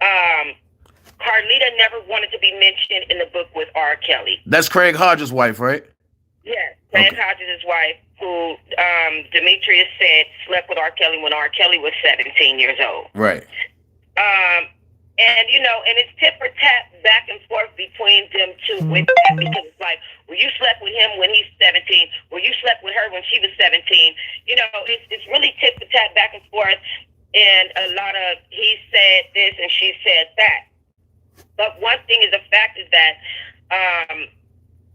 Carlita never wanted to be mentioned in the book with R. Kelly. That's Craig Hodges' wife, right? Yes, Craig Hodges' wife, who Demetrius said slept with R. Kelly when R. Kelly was 17 years old. Right. And, you know, and it's tit for tat back and forth between them two with that, because it's like, well, you slept with him when he's 17. Well, you slept with her when she was 17. You know, it's really tit for tat back and forth, and a lot of he said this and she said that. But one thing is a fact is that,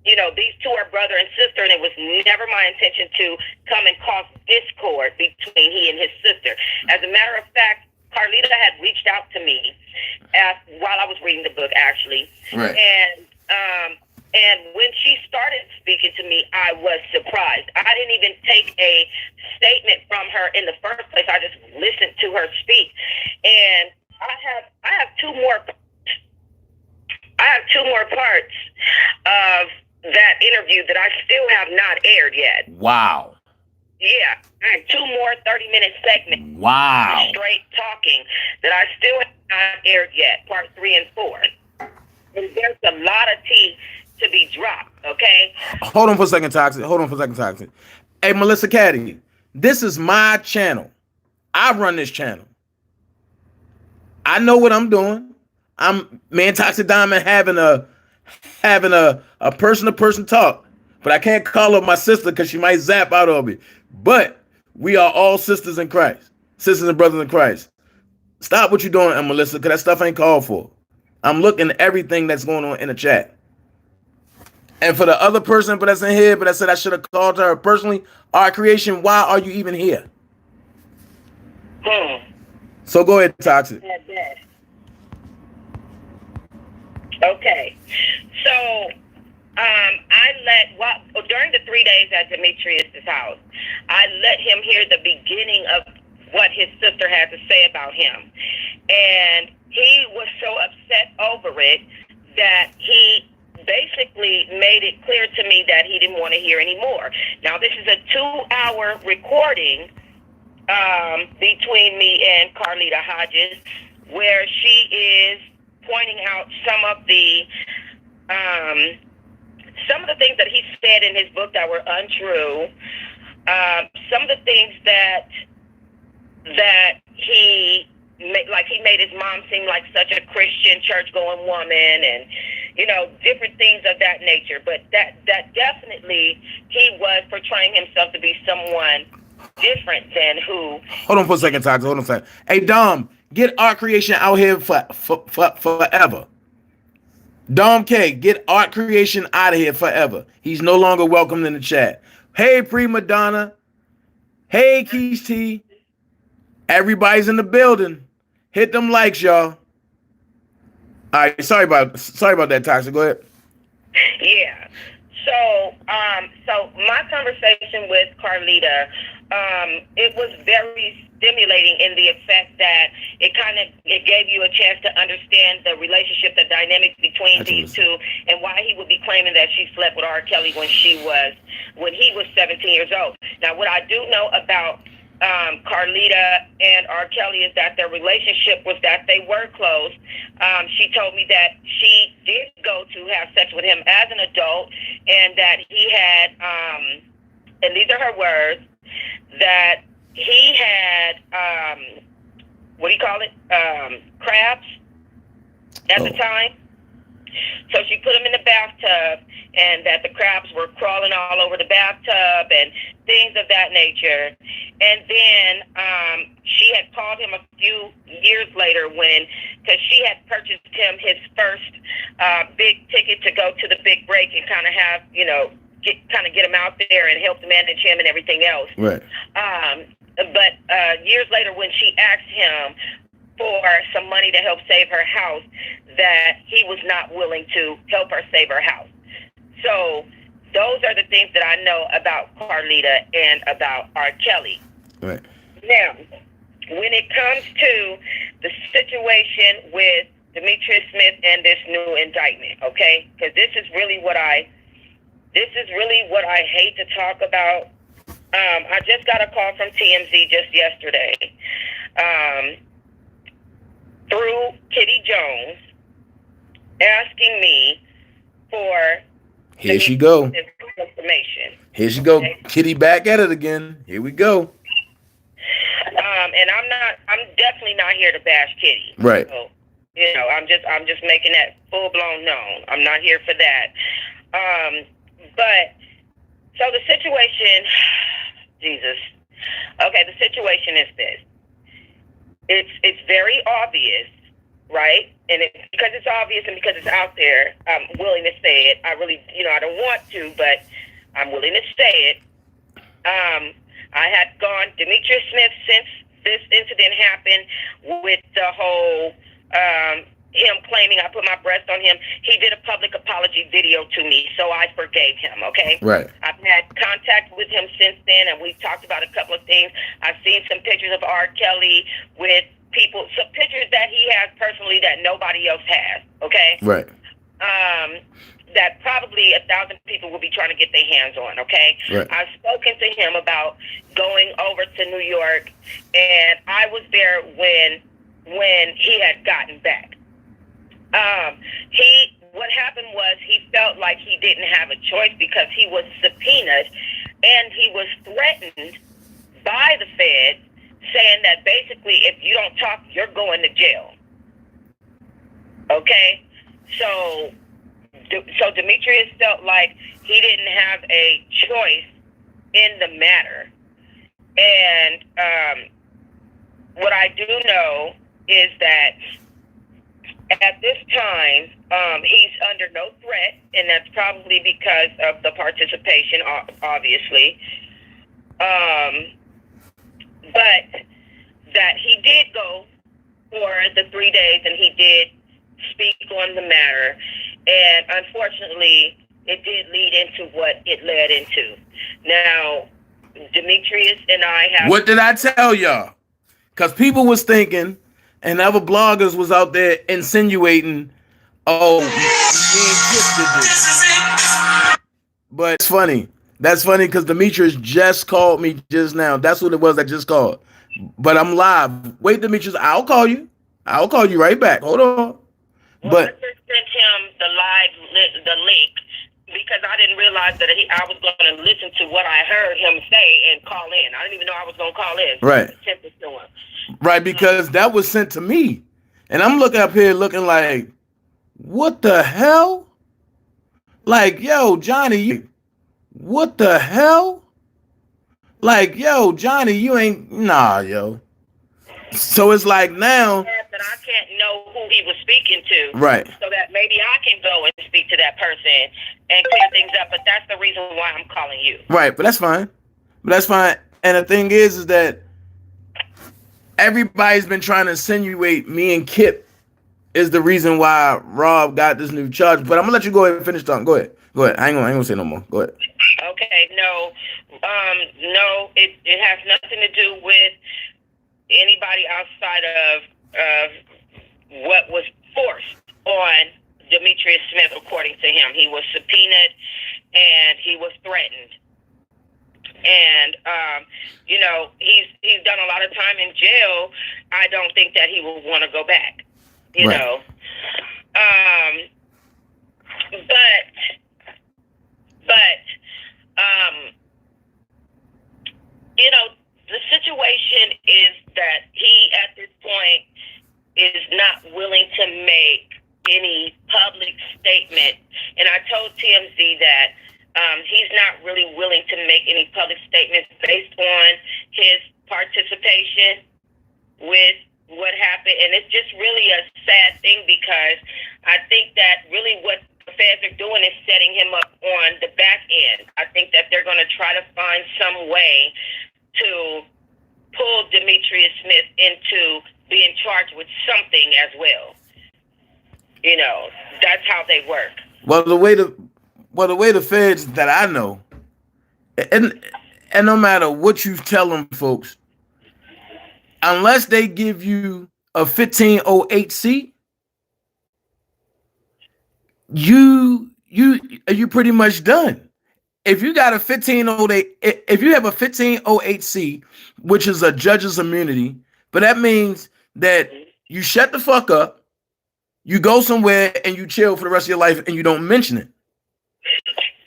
you know, these two are brother and sister, and it was never my intention to come and cause discord between he and his sister. As a matter of fact, Carlita had reached out to me while I was reading the book, actually. Right. And when she started speaking to me, I was surprised. I didn't even take a statement from her in the first place. I just listened to her speak. And I have two more parts of that interview that I still have not aired yet. Wow. Yeah, I have two more 30-minute segments. Wow. Straight talking that I still have not aired yet, part 3 and 4. And there's a lot of tea to be dropped, okay? Hold on for a second, Toxic. Hey, Melissa Caddy, this is my channel. I run this channel. I know what I'm doing. Me and Toxic Diamond having a person-to-person talk, but I can't call her my sister because she might zap out on me. But we are all sisters in Christ, sisters and brothers in Christ. Stop what you're doing, Melissa, because that stuff ain't called for. I'm looking at everything that's going on in the chat. And for the other person that's in here, but I said I should have called her personally, our creation, why are you even here? So go ahead, Toxic. Okay. So during the 3 days at Demetrius' house, I let him hear the beginning of what his sister had to say about him. And he was so upset over it that he basically made it clear to me that he didn't want to hear anymore. Now, this is a 2-hour recording between me and Carlita Hodges, where she is pointing out some of the things that he said in his book that were untrue, some of the things that he made his mom seem like such a Christian church-going woman, and you know, different things of that nature. But that definitely he was portraying himself to be someone different than who. Hold on for a second, Toxic. Hold on a second. Hey, Dom, get Art Creation out here forever. Dom K, get Art Creation out of here forever. He's no longer welcome in the chat. Hey, Prima Donna. Hey, Keys T. Everybody's in the building. Hit them likes, y'all. All right, sorry about that, Toxic. Go ahead. Yeah. So my conversation with Carlita, it was very stimulating in the effect that it gave you a chance to understand the relationship, the dynamic between these two, and why he would be claiming that she slept with R. Kelly when he was 17 years old. Now, what I do know about Carlita and R. Kelly is that their relationship was that they were close. She told me that she did go to have sex with him as an adult, and that he had, and these are her words, that he had, crabs at the time. So she put him in the bathtub, and that the crabs were crawling all over the bathtub and things of that nature. And then she had called him a few years later because she had purchased him his first big ticket to go to the big break and kind of have, get him out there and help to manage him and everything else. Right. But years later, when she asked him for some money to help save her house, that he was not willing to help her save her house. So those are the things that I know about Carlita and about R. Kelly. Right. Now, when it comes to the situation with Demetrius Smith and this new indictment, okay? Because this is really what I hate to talk about. I just got a call from TMZ just yesterday through Kitty Jones asking me for Here she go. information. Here she go. Okay. Kitty back at it again. Here we go. And I'm definitely not here to bash Kitty. Right. So, you know, I'm just making that full blown known. I'm not here for that. But so the situation, Jesus. Okay, the situation is this. It's very obvious, right? And because it's obvious and because it's out there, I'm willing to say it. I really, I don't want to, but I'm willing to say it. I had gone Demetrius Smith since this incident happened with the whole him claiming I put my breast on him. He did a public apology video to me, so I forgave him, okay? Right. I've had contact with him since then, and we've talked about a couple of things. I've seen some pictures of R. Kelly with people, some pictures that he has personally that nobody else has, okay? Right. That probably 1,000 people will be trying to get their hands on, okay? Right. I've spoken to him about going over to New York, and I was there when he had gotten back. What happened was he felt like he didn't have a choice because he was subpoenaed and he was threatened by the Fed, saying that basically if you don't talk, you're going to jail. Okay? So Demetrius felt like he didn't have a choice in the matter. And what I do know is that at this time, he's under no threat, and that's probably because of the participation, obviously. But that he did go for the 3 days, and he did speak on the matter. And unfortunately, it did lead into what it led into. Now, Demetrius and I have... What did I tell y'all? Because people was thinking, and other bloggers was out there insinuating, oh, me and Kip did this. But it's funny. That's funny because Demetrius just called me just now. That's what it was that just called. But I'm live. Wait, Demetrius, I'll call you. I'll call you right back. Hold on. Well, I just sent him the link because I didn't realize that I was going to listen to what I heard him say and call in. I didn't even know I was going to call in. Right. Sent it to him. Right, because that was sent to me. And I'm looking up here looking like, what the hell? Like, yo, Johnny, what the hell? Like, yo, Johnny, you ain't, nah, yo. So it's like now that I can't know who he was speaking to. Right. So that maybe I can go and speak to that person and clear things up. But that's the reason why I'm calling you. Right, but that's fine. And the thing is that everybody's been trying to insinuate me and Kip is the reason why Rob got this new charge. But I'm gonna let you go ahead and finish talking. Go ahead. I ain't gonna say no more. Go ahead. Okay, no, it has nothing to do with anybody outside of what was forced on Demetrius Smith. According to him, he was subpoenaed and he was threatened. And he's done a lot of time in jail. I don't think that he will want to go back. You right. know. The situation is that he, at this point, is not willing to make any public statement. And I told TMZ that he's not really willing to make any public statements based on his participation with what happened. And it's just really a sad thing because I think that really what the feds are doing is setting him up on the back end. I think that they're going to try to find some way to pull Demetrius Smith into being charged with something as well. You know, that's how they work. Well, the way the feds that I know, and no matter what you tell them, folks, unless they give you a 1508C, you pretty much done. If you got a 1508, if you have a 1508C, which is a judge's immunity, but that means that you shut the fuck up, you go somewhere and you chill for the rest of your life and you don't mention it.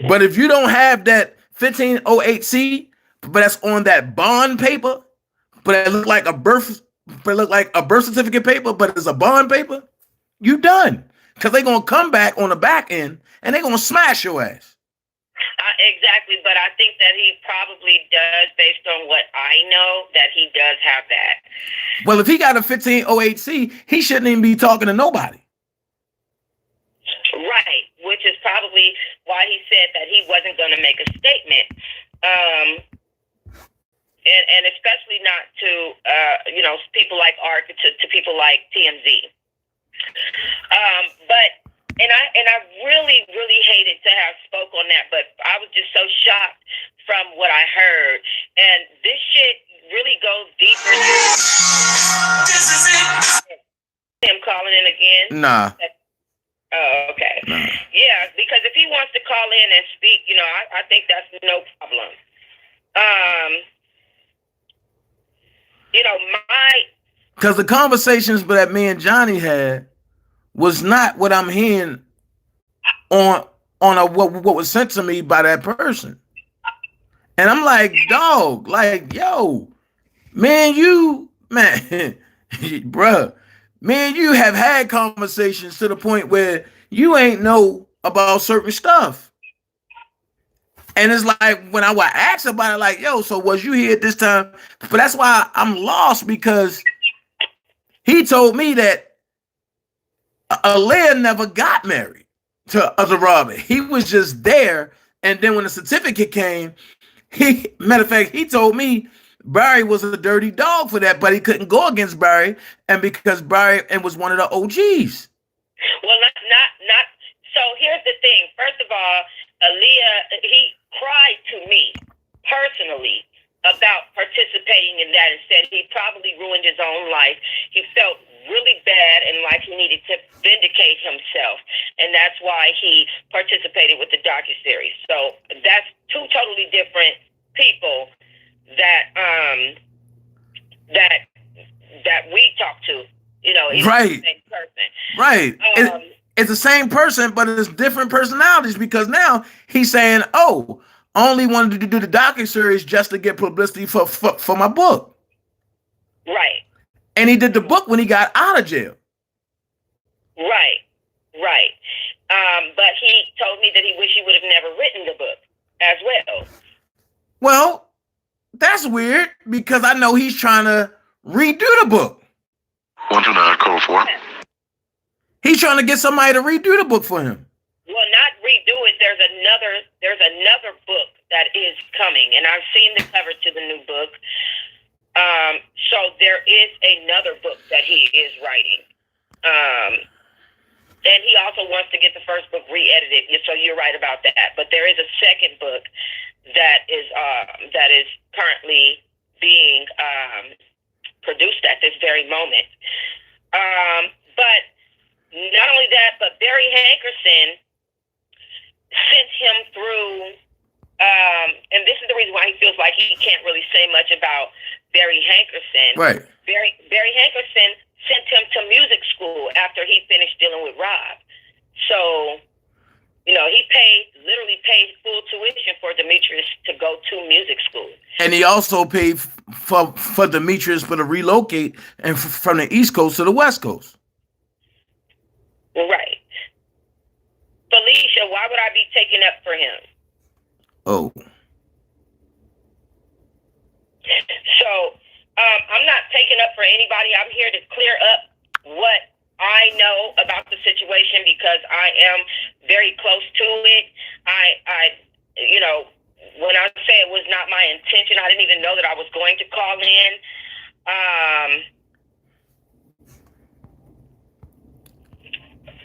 But if you don't have that 1508C, but that's on that bond paper, but it look like a birth certificate paper, but it's a bond paper, you done. Because they're gonna come back on the back end and they're gonna smash your ass. Exactly, but I think that he probably does, based on what I know, that he does have that. Well, if he got a 1508C, he shouldn't even be talking to nobody. Right, which is probably why he said that he wasn't going to make a statement, and especially not to people like ARC, to people like TMZ. And I really, really hated to have spoke on that, but I was just so shocked from what I heard, and this shit really goes deeper. This is it. Him calling in again? Nah. Oh, okay. Nah. Yeah, because if he wants to call in and speak, I think that's no problem. Because the conversations that me and Johnny had was not what I'm hearing on what was sent to me by that person. And I'm like, dog, like, yo, man, bruh, man, you have had conversations to the point where you ain't know about certain stuff. And it's like, when I would ask about it, like, yo, so was you here at this time? But that's why I'm lost, because he told me that Alea never got married to Robert. He was just there. And then when the certificate came, matter of fact, he told me Barry was a dirty dog for that, but he couldn't go against Barry, and because Barry was one of the OGs. Well, not. So here's the thing. First of all, Aaliyah, he cried to me personally about participating in that and said he probably ruined his own life. He felt really bad and like he needed to vindicate himself, and that's why he participated with the docuseries. So that's two totally different people that we talk to. Right. The same person. Right. It's the same person, but it's different personalities, because now he's saying, oh, I only wanted to do the docuseries just to get publicity for my book. Right. And he did the book when he got out of jail. Right. But he told me that he wished he would have never written the book as well. Well, that's weird, because I know he's trying to redo the book. 129 code 4. He's trying to get somebody to redo the book for him. Well, not redo it. There's another book that is coming, and I've seen the cover to the new book. So there is another book that he is writing. And he also wants to get the first book re-edited. So you're right about that. But there is a second book that is currently being produced at this very moment. But not only that, but Barry Hankerson sent him through, and this is the reason why he feels like he can't really say much about Barry Hankerson. Right. Barry Hankerson sent him to music school after he finished dealing with Rob. So, he literally paid full tuition for Demetrius to go to music school. And he also paid for Demetrius to relocate and from the East Coast to the West Coast. Right. Felicia, why would I be taking up for him? Oh. So, I'm not taking up for anybody. I'm here to clear up what I know about the situation, because I am very close to it. When I say it was not my intention, I didn't even know that I was going to call in.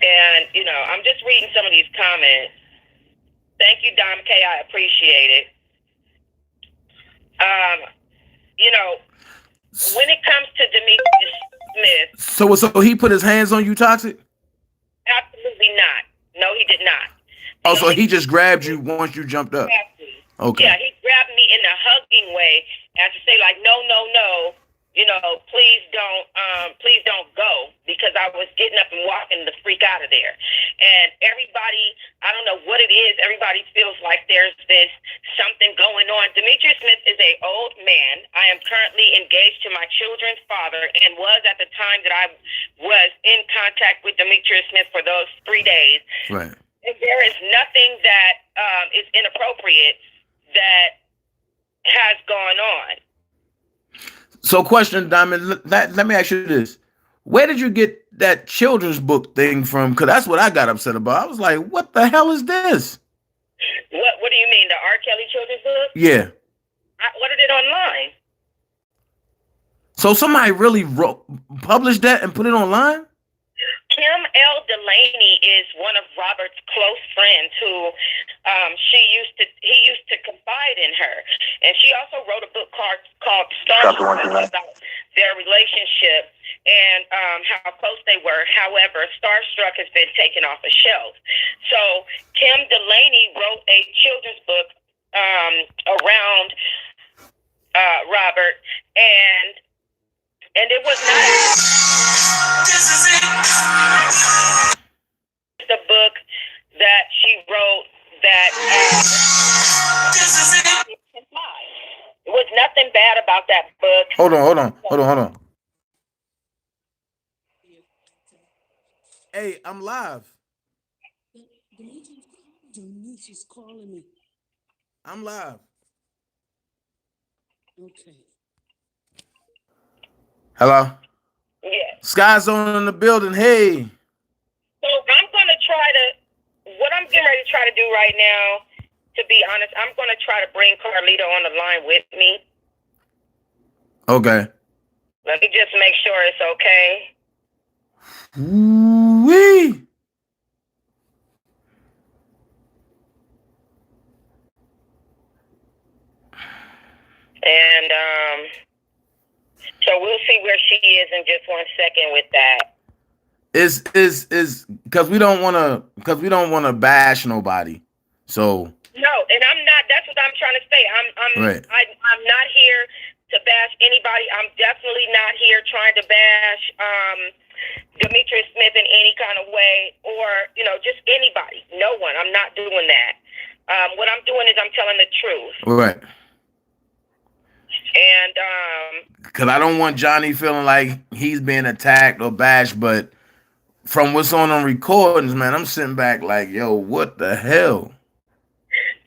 And, you know, I'm just reading some of these comments. Thank you, Dom K. I appreciate it. You know, when it comes to Demetrius Smith. So he put his hands on you, Toxic? Absolutely not. No, he did not. Oh, so he just grabbed you once you jumped up? Okay. Yeah, he grabbed me in a hugging way and to say, like, no, you know, please don't go, because I was getting up and walking the freak out of there. And everybody, I don't know what it is, everybody feels like there's this something going on. Demetrius Smith is an old man. I am currently engaged to my children's father and was at the time that I was in contact with Demetrius Smith for those 3 days. Right. And there is nothing that is inappropriate that has gone on. So, question, Diamond, let me ask you this. Where did you get that children's book thing from? Because that's what I got upset about. I was like, what the hell is this? What do you mean, the R. Kelly children's book? Yeah. I ordered it online. So somebody really published that and put it online? Kim L. Delaney is one of Robert's close friends who he used to confide in her. And she also wrote a book called Starstruck about their relationship and how close they were. However, Starstruck has been taken off the shelf. So Kim Delaney wrote a children's book around Robert, and it was not the book that she wrote that it was nothing bad about that book. Hold on. Hey, I'm live. Demetrius calling me. I'm live. Okay. Hello? Yeah. Sky Zone in the building. Hey. So I'm going to what I'm getting ready to try to do right now, to be honest, I'm going to try to bring Carlito on the line with me. Okay. Let me just make sure it's okay. Wee. And so we'll see where she is in just 1 second with that. Is because we don't want to bash nobody. So no, and I'm not. That's what I'm trying to say. I'm not here to bash anybody. I'm definitely not here trying to bash Demetrius Smith in any kind of way, or just anybody. No one. I'm not doing that. What I'm doing is I'm telling the truth. Right. And because I don't want Johnny feeling like he's being attacked or bashed, but from what's on recordings, man, I'm sitting back like, yo, what the hell?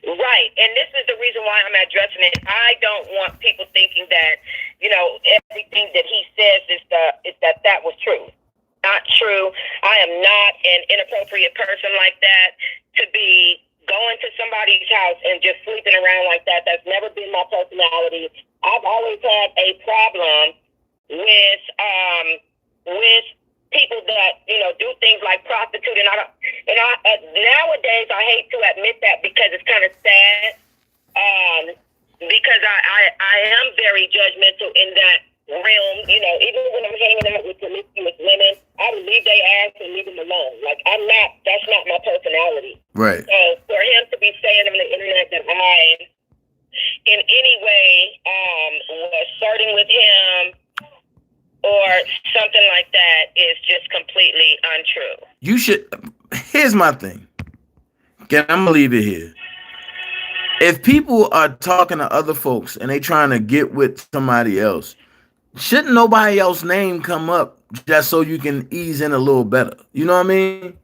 Right, and this is the reason why I'm addressing it. I don't want people thinking that, everything that he says is that was true. Not true. I am not an inappropriate person like that to be going to somebody's house and just sleeping around like that. That's never been my personality. I've always had a problem with people that do things like prostituting. Nowadays I hate to admit that because it's kind of sad. Because I am very judgmental in that realm. Even when I'm hanging out with promiscuous women, I would leave their ass and leave them alone. Like that's not my personality. Right. So for him to be saying on the internet that I in any way was flirting with him or something like that is just completely untrue. You should. Here's my thing. Again, I'm gonna leave it here. If people are talking to other folks and they trying to get with somebody else, shouldn't nobody else's name come up just so you can ease in a little better? You know what I mean?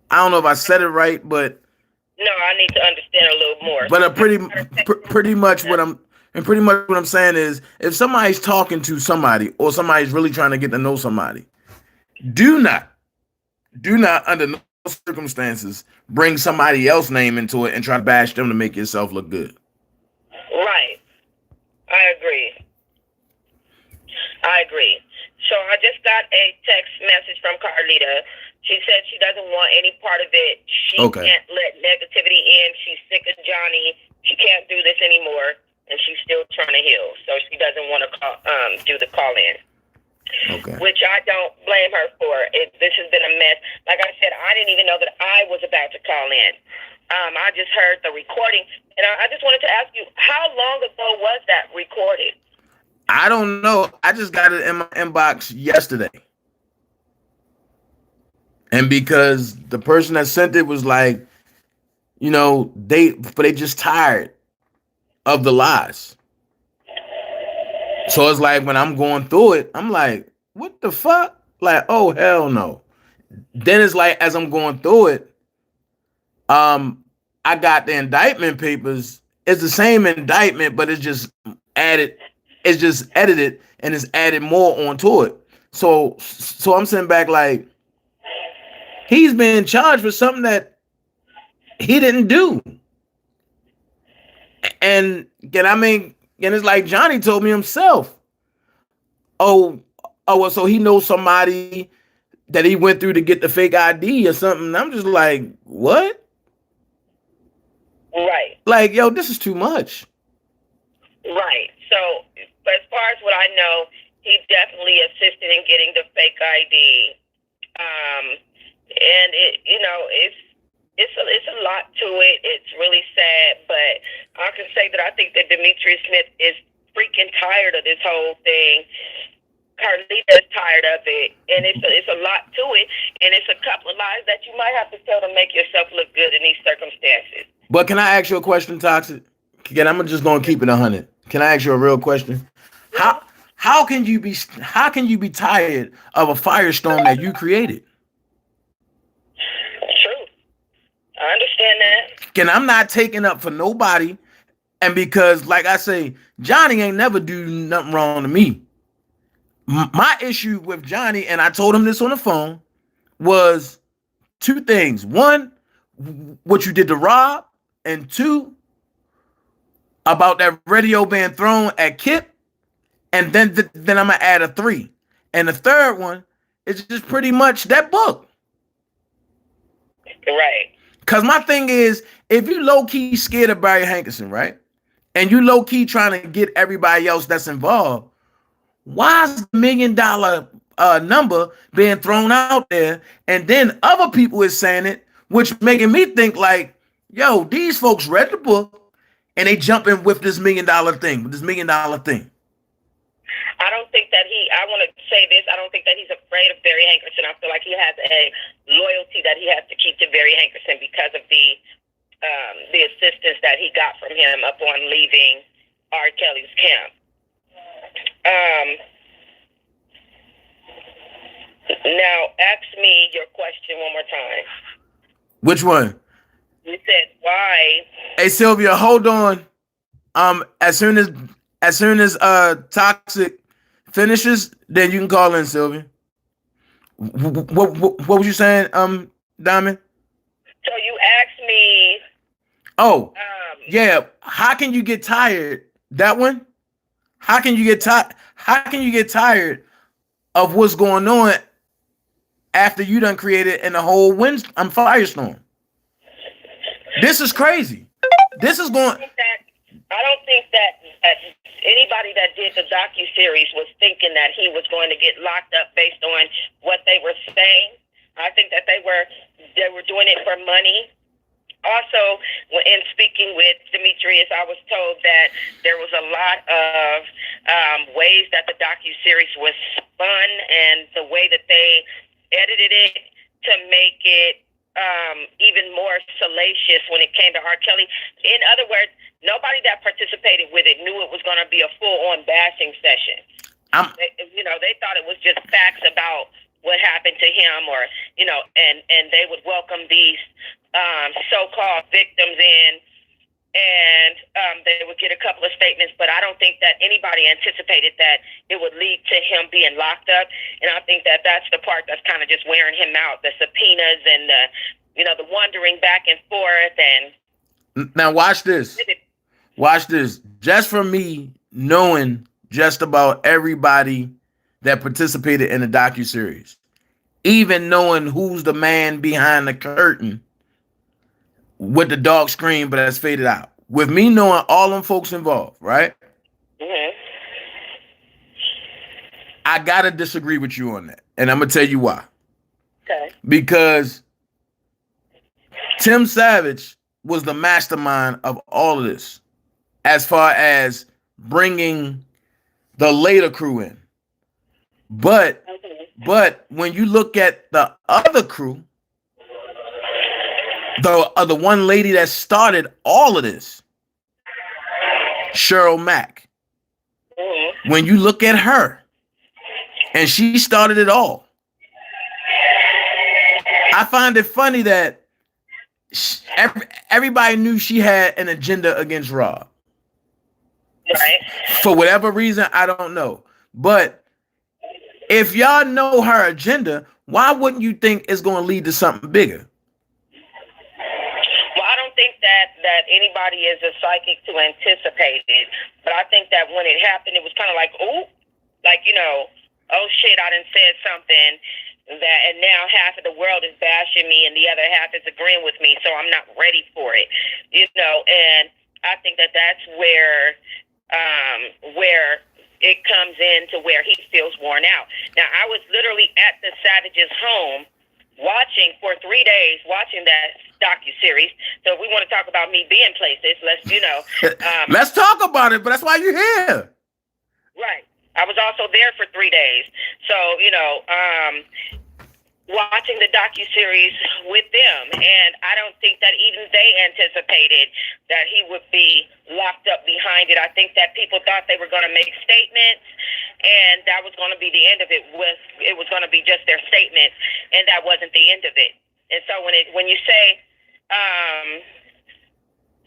I don't know if I said it right, but no, I need to understand a little more. But pretty much what I'm saying is, if somebody's talking to somebody or somebody's really trying to get to know somebody, do not under no circumstances bring somebody else's name into it and try to bash them to make yourself look good. Right. I agree. I agree. So I just got a text message from Carlita. She said she doesn't want any part of it. She can't let negativity in. She's sick of Johnny. She can't do this anymore, and she's still trying to heal. So she doesn't want to do the call in. Okay. Which I don't blame her for. This has been a mess. Like I said, I didn't even know that I was about to call in. I just heard the recording, and I just wanted to ask you, how long ago was that recorded? I don't know. I just got it in my inbox yesterday. And because the person that sent it was like, you know, they just tired of the lies. So it's like when I'm going through it, I'm like, what the fuck? Like, oh, hell no. Then it's like, as I'm going through it, I got the indictment papers. It's the same indictment, but it's just added. It's just edited and it's added more onto it. So I'm sitting back like, he's being charged for something that he didn't do. And I mean, and it's like Johnny told me himself. Oh, well, so he knows somebody that he went through to get the fake ID or something. I'm just like, what? Right. Like, yo, this is too much. Right. So, as far as what I know, he definitely assisted in getting the fake ID. And it's a lot to it. It's really sad, but I can say that I think that Demetrius Smith is freaking tired of this whole thing. Carlita is tired of it, and it's a lot to it, and it's a couple of lies that you might have to tell to make yourself look good in these circumstances. But can I ask you a question, Toxic? Again, I'm just gonna keep it 100. Can I ask you a real question? How can you be tired of a firestorm that you created? True. I understand that. And I'm not taking up for nobody. And because, like I say, Johnny ain't never do nothing wrong to me. My issue with Johnny, and I told him this on the phone, was two things. One, what you did to Rob, and two, about that radio being thrown at Kip. And then I'm gonna add a 3. And the third one is just pretty much that book. Right. Because my thing is, if you low-key scared of Barry Hankerson, right? And you low-key trying to get everybody else that's involved, why is the $1 million number being thrown out there? And then other people is saying it, which making me think like, yo, these folks read the book and they jump in with this $1 million thing, with this $1 million thing. I don't think that I want to say this, I don't think that he's afraid of Barry Hankerson. I feel like he has a loyalty that he has to keep to Barry Hankerson because of the assistance that he got from him upon leaving R. Kelly's camp. Now, ask me your question one more time. Which one? You said why? Hey, Sylvia, hold on. As soon as Toxic finishes, then you can call in, Sylvia. What was you saying, Diamond? So you asked me. Oh, yeah. How can you get tired? That one. How can you get tired? How can you get tired of what's going on after you done created in the whole firestorm? This is crazy. This is going. I don't think that anybody that did the docuseries was thinking that he was going to get locked up based on what they were saying. I think that they were doing it for money. Also, in speaking with Demetrius, I was told that there was a lot of ways that the docuseries was spun and the way that they edited it to make it even more salacious when it came to R. Kelly. In other words, nobody that participated with it knew it was going to be a full-on bashing session. They thought it was just facts about what happened to him, or and they would welcome these so-called victims in, and they would get a couple of statements. But I don't think that anybody anticipated that it would lead to him being locked up. And I think that that's the part that's kind of just wearing him out: the subpoenas and the wandering back and forth. And now watch this. Watch this. Just for me knowing just about everybody that participated in the docuseries, even knowing who's the man behind the curtain with the dark screen, but that's faded out. With me knowing all them folks involved, right? Mm-hmm. I gotta disagree with you on that, and I'm gonna tell you why. Okay. Because Tim Savage was the mastermind of all of this, as far as bringing the later crew in. But when you look at the other crew, the one lady that started all of this, Cheryl Mack. Mm-hmm. When you look at her, and she started it all. I find it funny that everybody knew she had an agenda against Rob. Right. For whatever reason, I don't know. But if y'all know her agenda, why wouldn't you think it's going to lead to something bigger? Well, I don't think that anybody is a psychic to anticipate it. But I think that when it happened, it was kind of like, ooh, like, you know, oh shit, I done said something that, and now half of the world is bashing me and the other half is agreeing with me, so I'm not ready for it, you know. And I think that that's where it comes in to where he feels worn out. Now, I was literally at the Savage's home watching for 3 days, watching that docuseries. So if we want to talk about me being places, let's, you know. Let's talk about it, but that's why you're here. Right. I was also there for 3 days. So, you know, watching the docuseries with them. And I don't think that even they anticipated that he would be locked up behind it. I think that people thought they were going to make statements, and that was going to be the end of it. It was going to be just their statements, and that wasn't the end of it. And so when you say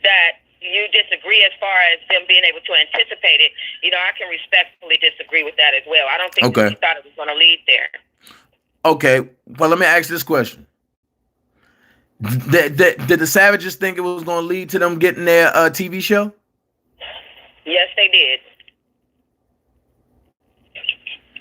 that you disagree as far as them being able to anticipate it, you know, I can respectfully disagree with that as well. I don't think he thought it was going to lead there. Okay, well, let me ask this question. Did the Savages think it was going to lead to them getting their TV show? Yes, they did.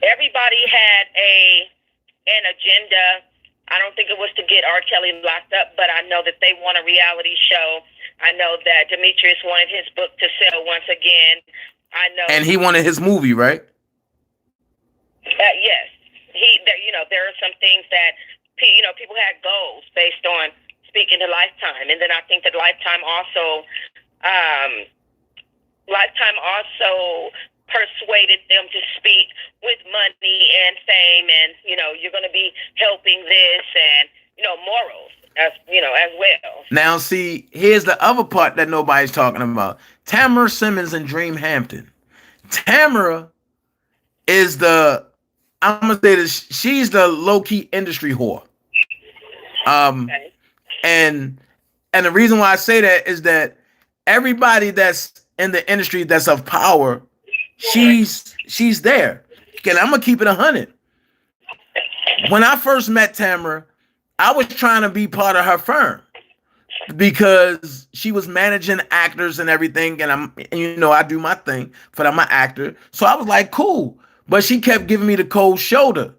Everybody had an agenda. I don't think it was to get R. Kelly locked up, but I know that they want a reality show. I know that Demetrius wanted his book to sell once again. I know, and he wanted his movie, right? Yes. There are some things that people had goals based on speaking to Lifetime, and then I think that Lifetime also persuaded them to speak with money and fame, and you're going to be helping this, and morals as well. Now, see, here's the other part that nobody's talking about: Tamara Simmons and Dream Hampton. Tamara is I'm gonna say this. She's the low-key industry whore. Okay. And the reason why I say that is that everybody that's in the industry that's of power, she's there. And I'm gonna keep it 100. When I first met Tamara, I was trying to be part of her firm because she was managing actors and everything, and I do my thing, but I'm an actor, so I was like, cool. But she kept giving me the cold shoulder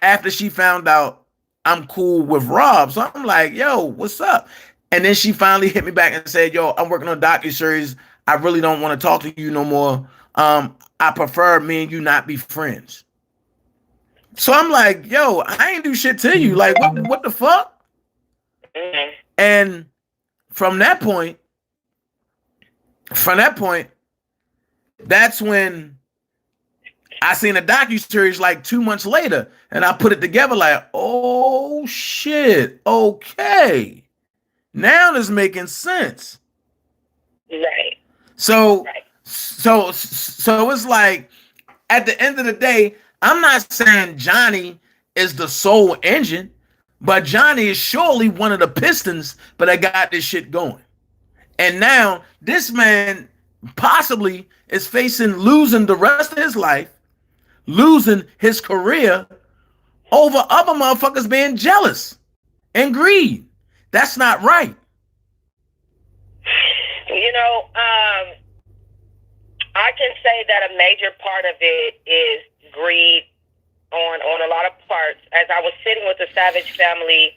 after she found out I'm cool with Rob. So I'm like, yo, what's up? And then she finally hit me back and said, yo, I'm working on a docuseries. I really don't want to talk to you no more. I prefer me and you not be friends. So I'm like, yo, I ain't do shit to you. Like, what the fuck? Mm-hmm. And from that point, that's when I seen a docuseries like 2 months later, and I put it together like, oh shit, okay, now this making sense. Right. So it's like, at the end of the day, I'm not saying Johnny is the sole engine, but Johnny is surely one of the pistons, but I got this shit going. And now this man possibly is facing losing the rest of his life, losing his career over other motherfuckers being jealous and greed. That's not right. I can say that a major part of it is agreed on a lot of parts. As I was sitting with the Savage family,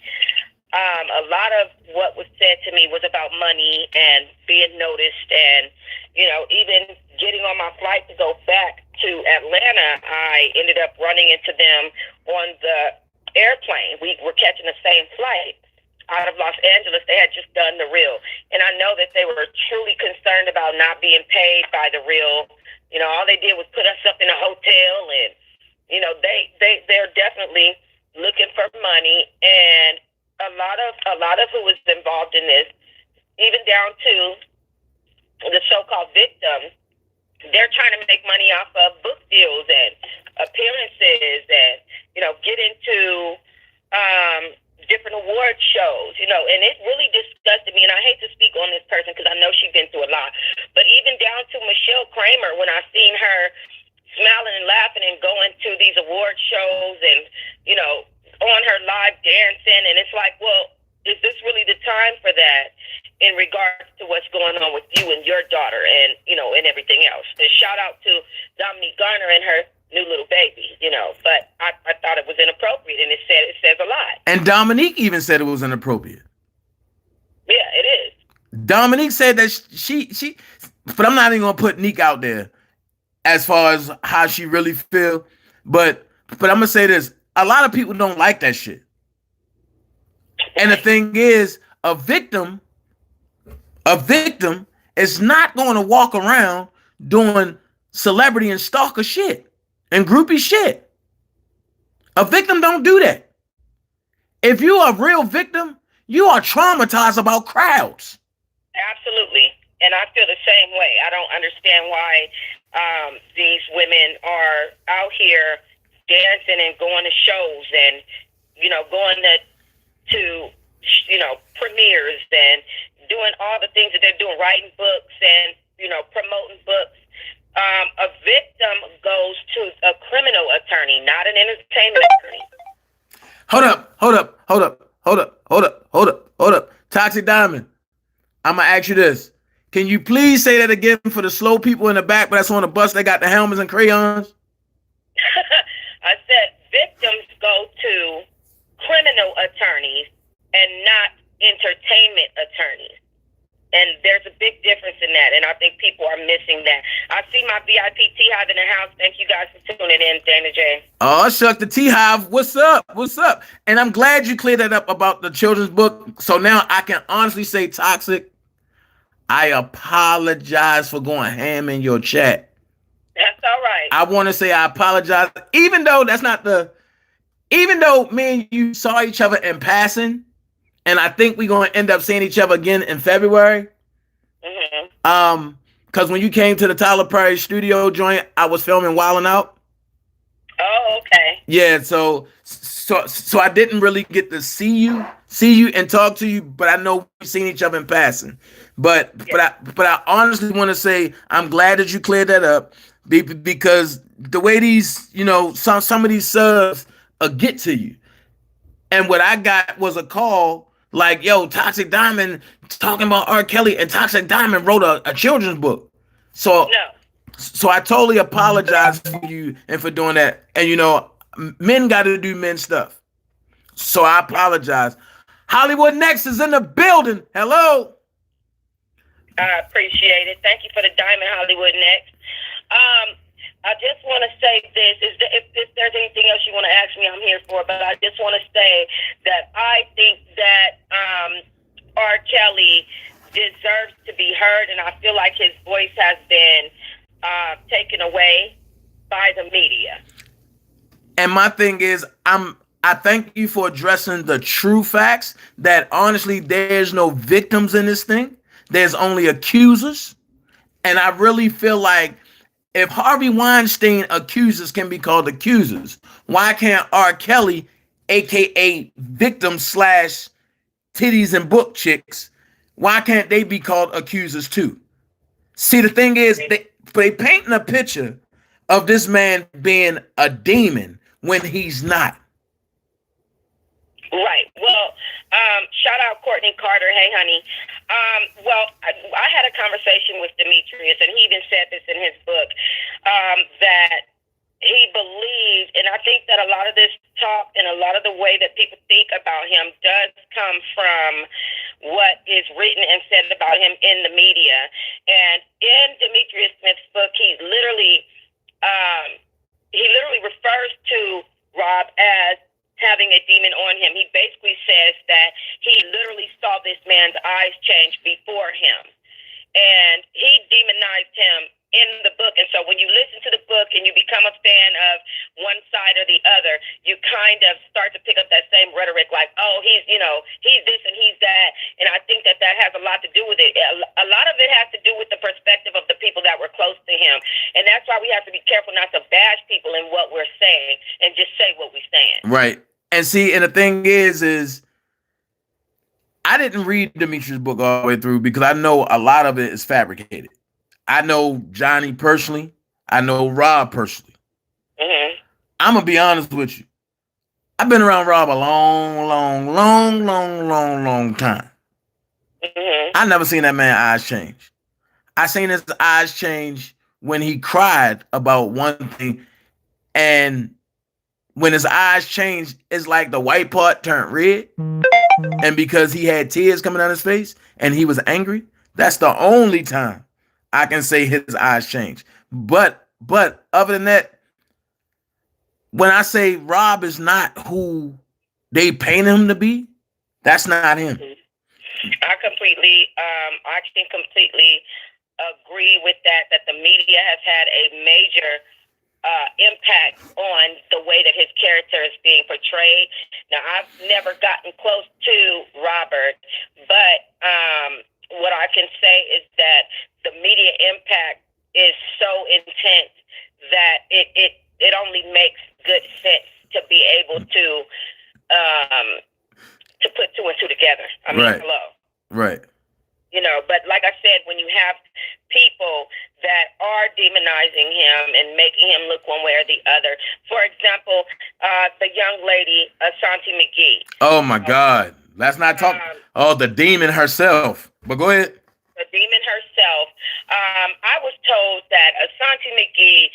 a lot of what was said to me was about money and being noticed, and even getting on my flight to go back to Atlanta, I ended up running into them on the airplane. We were catching the same flight out of Los Angeles. They had just done the reel, and I know that they were truly concerned about not being paid by the reel. All they did was put us up in a hotel, and they're definitely looking for money. And a lot of who was involved in this, even down to the so-called victims, they're trying to make money off of book deals and appearances, and get into different award shows, and it really disgusted me. And I hate to speak on this person because I know she's been through a lot, but even down to Michelle Kramer, when I seen her smiling and laughing and going to these award shows and on her live dancing, and it's like, well, is this really the time for that in regards to what's going on with you and your daughter and and everything else? And shout out to Dominique Garner and her new little baby, but I thought it was inappropriate, and it says a lot. And Dominique even said it was inappropriate. Yeah, it is. Dominique said that she but I'm not even gonna put Neek out there as far as how she really feel, but I'm gonna say this: a lot of people don't like that shit. And the thing is, a victim is not going to walk around doing celebrity and stalker shit and groupie shit. A victim don't do that. If you are a real victim, you are traumatized about crowds. Absolutely. And I feel the same way. I don't understand why these women are out here dancing and going to shows and, going to premieres and doing all the things that they're doing, writing books and, promoting books. A victim goes to a criminal attorney, not an entertainment attorney. Hold up. Toxic Diamond, I'm going to ask you this. Can you please say that again for the slow people in the back, but that's on the bus, they got the helmets and crayons? I said victims go to criminal attorneys and not entertainment attorneys. And there's a big difference in that, and I think people are missing that. I see my VIP T-Hive in the house. Thank you guys for tuning in, Dana J. Oh, shuck, the T-Hive. What's up? And I'm glad you cleared that up about the children's book. So now I can honestly say, Toxic, I apologize for going ham in your chat. That's all right. I want to say I apologize, even though me and you saw each other in passing, and I think we're going to end up seeing each other again in February. Mm-hmm. Because when you came to the Tyler Perry studio joint, I was filming Wildin' Out. Oh, okay. Yeah, so I didn't really get to see you and talk to you, but I know we've seen each other in passing. But I honestly want to say I'm glad that you cleared that up, because the way these, some of these subs get to you. And what I got was a call like, yo, Toxic Diamond talking about R. Kelly, and Toxic Diamond wrote a children's book. So I totally apologize for you and for doing that. And, men got to do men stuff. So I apologize. Hollywood Next is in the building. Hello. I appreciate it. Thank you for the diamond, Hollywood Next. I just want to say this. If there's anything else you want to ask me, I'm here for it. But I just want to say that I think that R. Kelly deserves to be heard, and I feel like his voice has been taken away by the media. And my thing is, I thank you for addressing the true facts that honestly, there's no victims in this thing. There's only accusers. And I really feel like if Harvey Weinstein accusers can be called accusers, why can't R. Kelly, aka victim / titties and book chicks, why can't they be called accusers too? See, the thing is, they painting a picture of this man being a demon when he's not. Right. Well, shout out Courtney Carter. Hey, honey. Well, I had a conversation with Demetrius, and he even said this in his book, that he believes and I think that a lot of this talk and a lot of the way that people think about him does come from what is written and said about him in the media. And in Demetrius Smith's book, he literally refers to Rob as having a demon on him. He basically says that he literally saw this man's eyes change before him, and he demonized him in the book. And so when you listen to the book and you become a fan of one side or the other, you kind of start to pick up that same rhetoric like, oh, he's this and he's that. And I think that has a lot to do with it. A lot of it has to do with the perspective of the people that were close to him. And that's why we have to be careful not to bash people in what we're saying and just say what we're saying. Right. And see, and the thing is I didn't read Demetrius' book all the way through because I know a lot of it is fabricated. I know Johnny personally. I know Rob personally. Mm-hmm. I'm going to be honest with you. I've been around Rob a long time. Mm-hmm. I never seen that man's eyes change. I seen his eyes change when he cried about one thing. And when his eyes changed, it's like the white part turned red. And because he had tears coming down his face and he was angry, that's the only time I can say his eyes changed. But other than that, when I say Rob is not who they paint him to be, that's not him. I can completely agree with that the media has had a major impact on the way that his character is being portrayed. Now, I've never gotten close to Robert, but what I can say is that the media impact is so intense that it only makes good sense to be able to put two and two together. I mean, right. Hello. Right. But like I said, when you have people that are demonizing him and making him look one way or the other, for example, the young lady, Asante McGee. Oh my God. Let's not talk. The demon herself. But go ahead. The demon herself. I was told that Asante McGee,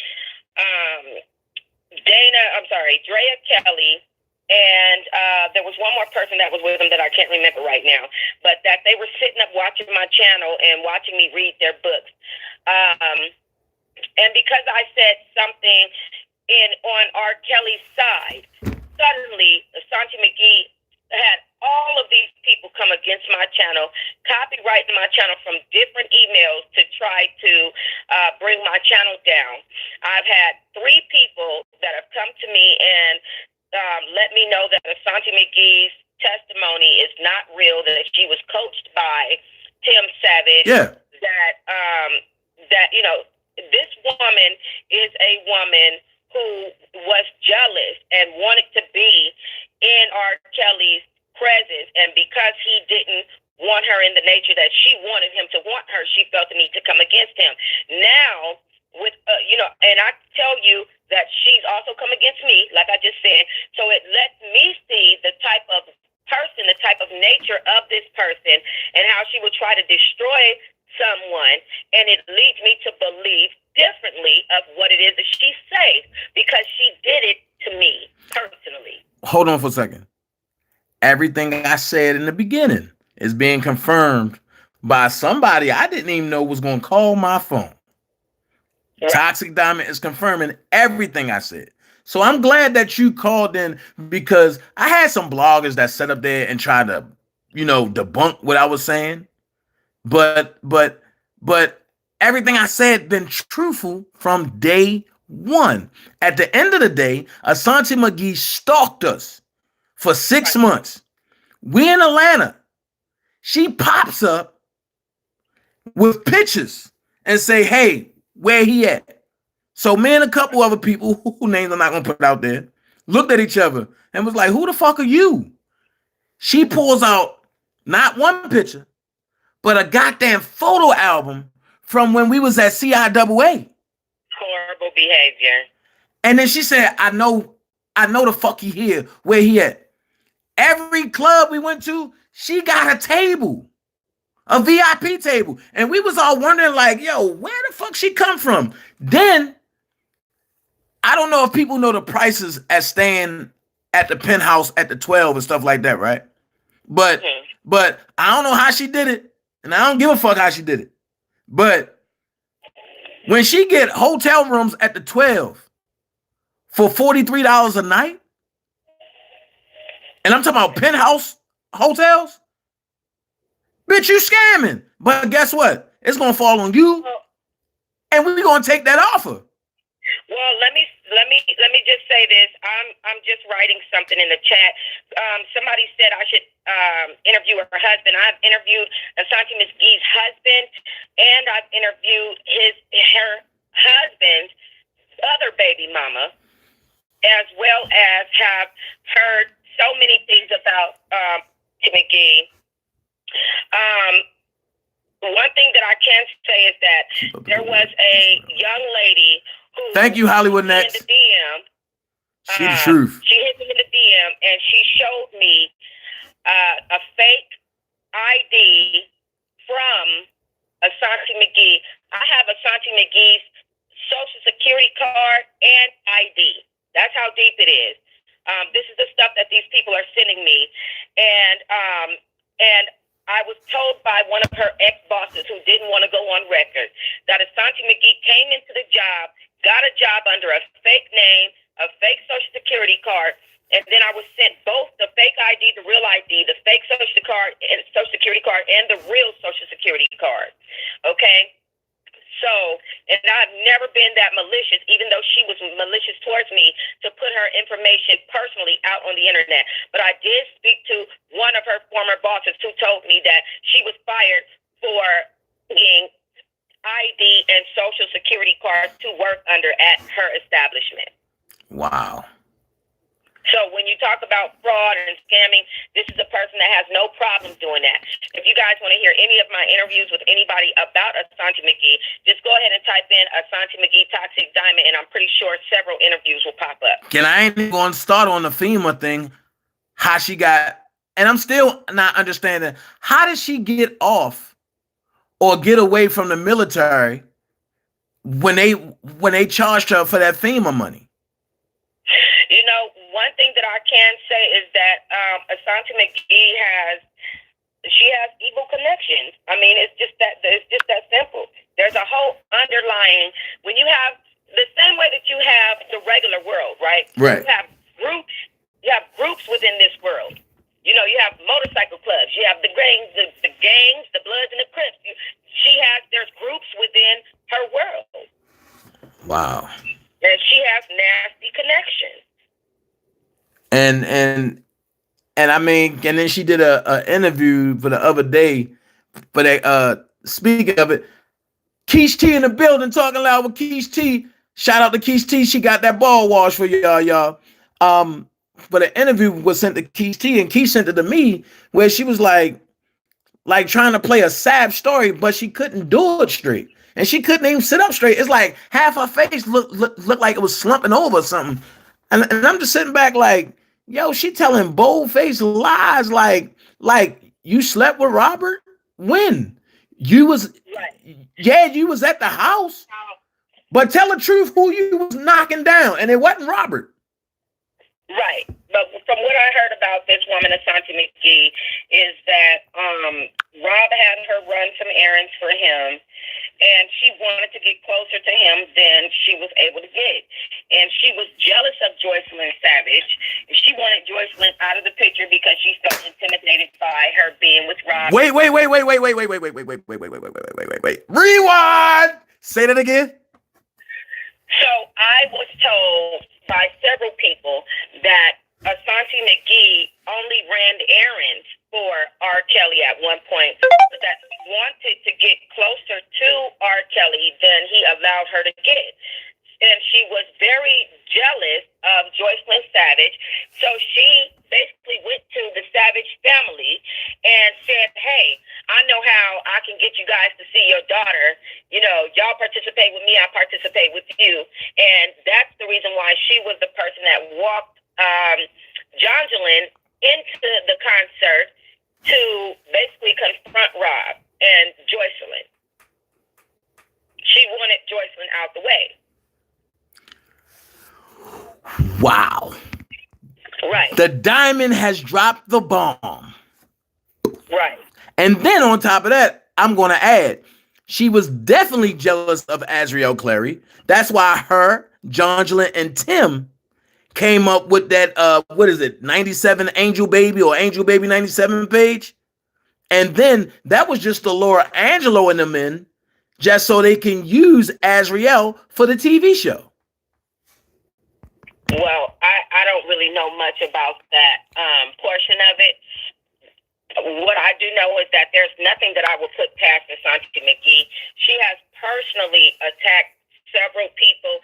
Drea Kelly, and there was one more person that was with them that I can't remember right now, but that they were sitting up watching my channel and watching me read their books. And because I said something on R. Kelly's side, suddenly Asante McGee had all of these people come against my channel, copyrighting my channel from different emails to try to bring my channel down. I've had 3 people that have come to me and let me know that Asante McGee's testimony is not real, that she was coached by Tim Savage. Yeah. That this woman is a woman who was jealous and wanted to be in R. Kelly's presence, and because he didn't want her in the nature that she wanted him to want her, she felt the need to come against him. Now, with and I tell you that she's also come against me, like I just said. So it lets me see the type of person, the type of nature of this person, and how she would try to destroy someone, and it leads me to believe differently of what it is that she says, because she did it to me personally. Hold on for a second. Everything I said in the beginning is being confirmed by somebody I didn't even know was going to call my phone. Right. Toxic Diamond is confirming everything I said. So I'm glad that you called in, because I had some bloggers that sat up there and tried to, debunk what I was saying. But everything I said been truthful from day one. At the end of the day, Asante McGee stalked us for 6 months. We in Atlanta. She pops up with pictures and say, hey, where he at? So me and a couple other people who names I'm not going to put out there looked at each other and was like, who the fuck are you? She pulls out not one picture, but a goddamn photo album from when we was at CIAA. Horrible behavior. And then she said, I know the fuck he here, where he at. Every club we went to, she got a table, a VIP table. And we was all wondering like, yo, where the fuck she come from? Then I don't know if people know the prices at staying at the penthouse at the 12 and stuff like that, right? But I don't know how she did it, and I don't give a fuck how she did it. But when she get hotel rooms at the 12 for $43 a night, and I'm talking about penthouse hotels, bitch, you scamming. But guess what? It's gonna fall on you, and we're gonna take that offer. Well, let me just say this. I'm just writing something in the chat. Somebody said I should interview her husband. I've interviewed Asante McGee's husband, and I've interviewed her husband's other baby mama, as well as have heard so many things about McGee. One thing that I can say is that there was a young lady who Thank you, Hollywood Next. in the DM. See the truth. She hit me in the DM and she showed me a fake ID from Asante McGee. I have Asante McGee's social security card and ID. That's how deep it is. This is the stuff that these people are sending me, and I was told by one of her ex-bosses who didn't want to go on record that Asante McGee came into the job, got a job under a fake name, a fake social security card, and then I was sent both the fake ID, the real ID, the fake social security card, and the real social security card. Okay? So, and I've never been that malicious, even though she was malicious towards me, to put her information personally out on the internet. But I did speak to one of her former bosses who told me that she was fired for being ID and social security cards to work under at her establishment. Wow. So when you talk about fraud and scamming, this is a person that has no problem doing that. If you guys want to hear any of my interviews with anybody about Asante McGee, just go ahead and type in Asante McGee Toxic Diamond, and I'm pretty sure several interviews will pop up. I ain't even going to start on the FEMA thing, how she got, and I'm still not understanding, how did she get off or get away from the military when they charged her for that FEMA money? You know, one thing that I can say is that Asante McGee has evil connections. I mean, it's just that simple. There's a whole underlying, when you have the same way that you have the regular world, right? Right. You have groups within this world. You know, you have motorcycle clubs, you have the gangs, the Bloods and the Crips. There's groups within her world. Wow. And she has nasty connections. And I mean, and then she did a interview for the other day. For that, speaking of it, Keish T in the building, talking loud with Keish T. Shout out to Keish T. She got that ball wash for y'all. But the interview was sent to Keish T, and Keish sent it to me, where she was like trying to play a sad story, but she couldn't do it straight, and she couldn't even sit up straight. It's like half her face looked like it was slumping over or something, and I'm just sitting back like, yo, she telling bold-faced lies, like you slept with Robert? When? You was, yeah, you was at the house, but tell the truth who you was knocking down, and it wasn't Robert. Right. But from what I heard about this woman, Asante McGee, is that Rob had her run some errands for him, and she wanted to get closer to him than she was able to get. And she was jealous of Joycelyn Savage. She wanted Joycelyn out of the picture because she felt intimidated by her being with Rob. Wait. Rewind. Say that again. So I was told by several people that Asante McGee only ran errands for R. Kelly at one point, but that she wanted to get closer to R. Kelly than he allowed her to get. And she was very jealous of Joycelyn Savage, so she basically went to the Savage family and said, hey, I know how I can get you guys to see your daughter. You know, y'all participate with me, I participate with you. And that's the reason why she was the person that walked Jonjolin into the concert to basically confront Rob and Joycelyn. She wanted Joycelyn out the way. Wow. Right. The diamond has dropped the bomb. Right. And then on top of that, I'm going to add, she was definitely jealous of Azriel Clary. That's why her, Jonjolin, and Tim came up with that, what is it, 97 Angel Baby or Angel Baby 97 page. And then that was just to lure Angelo and them in, just so they can use Azriel for the TV show. Well, I don't really know much about that portion of it. What I do know is that there's nothing that I will put past Asante McGee. She has personally attacked several people,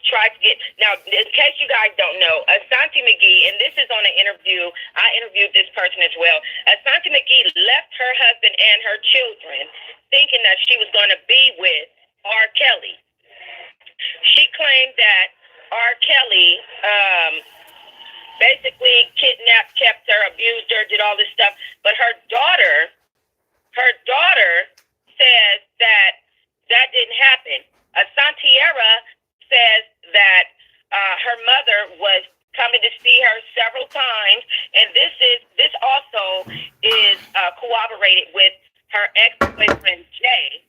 tried to get... Now, in case you guys don't know, Asante McGee, and this is on an interview, I interviewed this person as well. Asante McGee left her husband and her children thinking that she was going to be with R. Kelly. She claimed that R. Kelly basically kidnapped, kept her, abused her, did all this stuff. But her daughter says that didn't happen. Santiera says that her mother was coming to see her several times, and this also is corroborated with her ex-boyfriend Jay.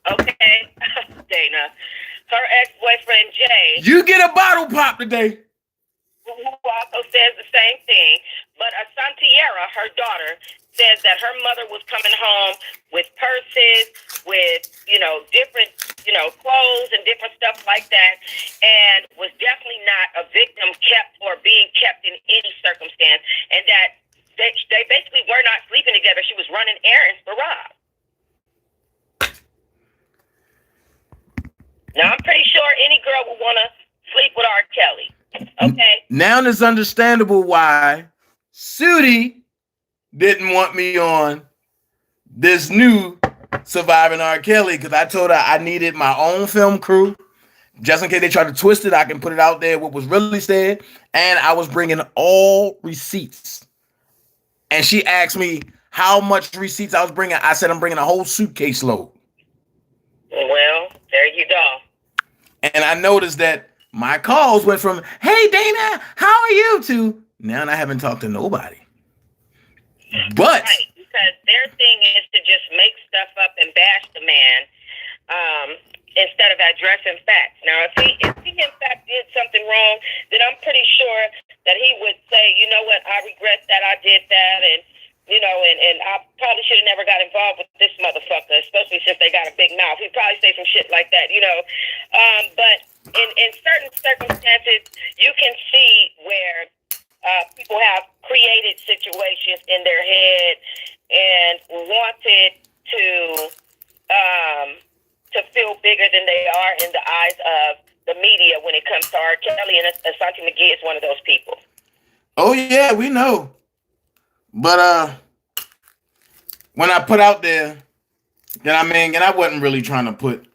Okay, Dana. Her ex-boyfriend Jay. You get a bottle pop today. Who also says the same thing, but Santiera, her daughter, says that her mother was coming home with purses, with, different, clothes and different stuff like that, and was definitely not a victim kept or being kept in any circumstance, and that they basically were not sleeping together. She was running errands for Rob. Now, I'm pretty sure any girl would want to sleep with R. Kelly. Okay. Now it's understandable why Sudi didn't want me on this new Surviving R. Kelly, because I told her I needed my own film crew. Just in case they try to twist it, I can put it out there what was really said. And I was bringing all receipts. And she asked me how much receipts I was bringing. I said I'm bringing a whole suitcase load. Well, there you go. And I noticed that my calls went from, hey, Dana, how are you, to now I haven't talked to nobody. But right, because their thing is to just make stuff up and bash the man instead of addressing facts. Now, if he in fact did something wrong, then I'm pretty sure that he would say, you know what, I regret that I did that, and and I probably should have never got involved with this motherfucker, especially since they got a big mouth. He'd probably say some shit like that, But in certain circumstances, you can see where people have created situations in their head and wanted to feel bigger than they are in the eyes of the media when it comes to R. Kelly, and Asante McGee is one of those people. Oh yeah, we know. But when I put out there, and I wasn't really trying to put,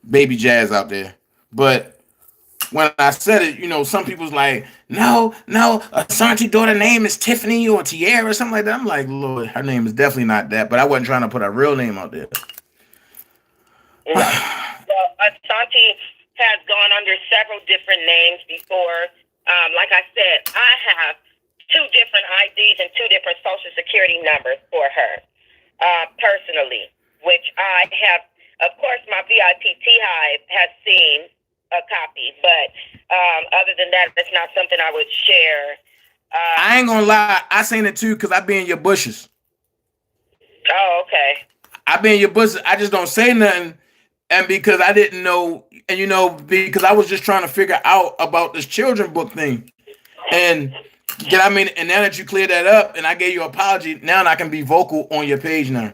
Baby Jazz out there. But when I said it, some people's like, no, Asante daughter's name is Tiffany or Tiara or something like that. I'm like, Lord, her name is definitely not that. But I wasn't trying to put her real name out there. Well, Asante has gone under several different names before. Like I said, I have 2 different IDs and 2 different social security numbers for her personally, which I have. Of course, my VIP T-Hive has seen a copy, but other than that, it's not something I would share. I ain't gonna lie, I seen it too because I be in your bushes. Oh, okay. I be in your bushes. I just don't say nothing, and because I didn't know, and because I was just trying to figure out about this children book thing, and and now that you cleared that up, and I gave you an apology, now I can be vocal on your page now.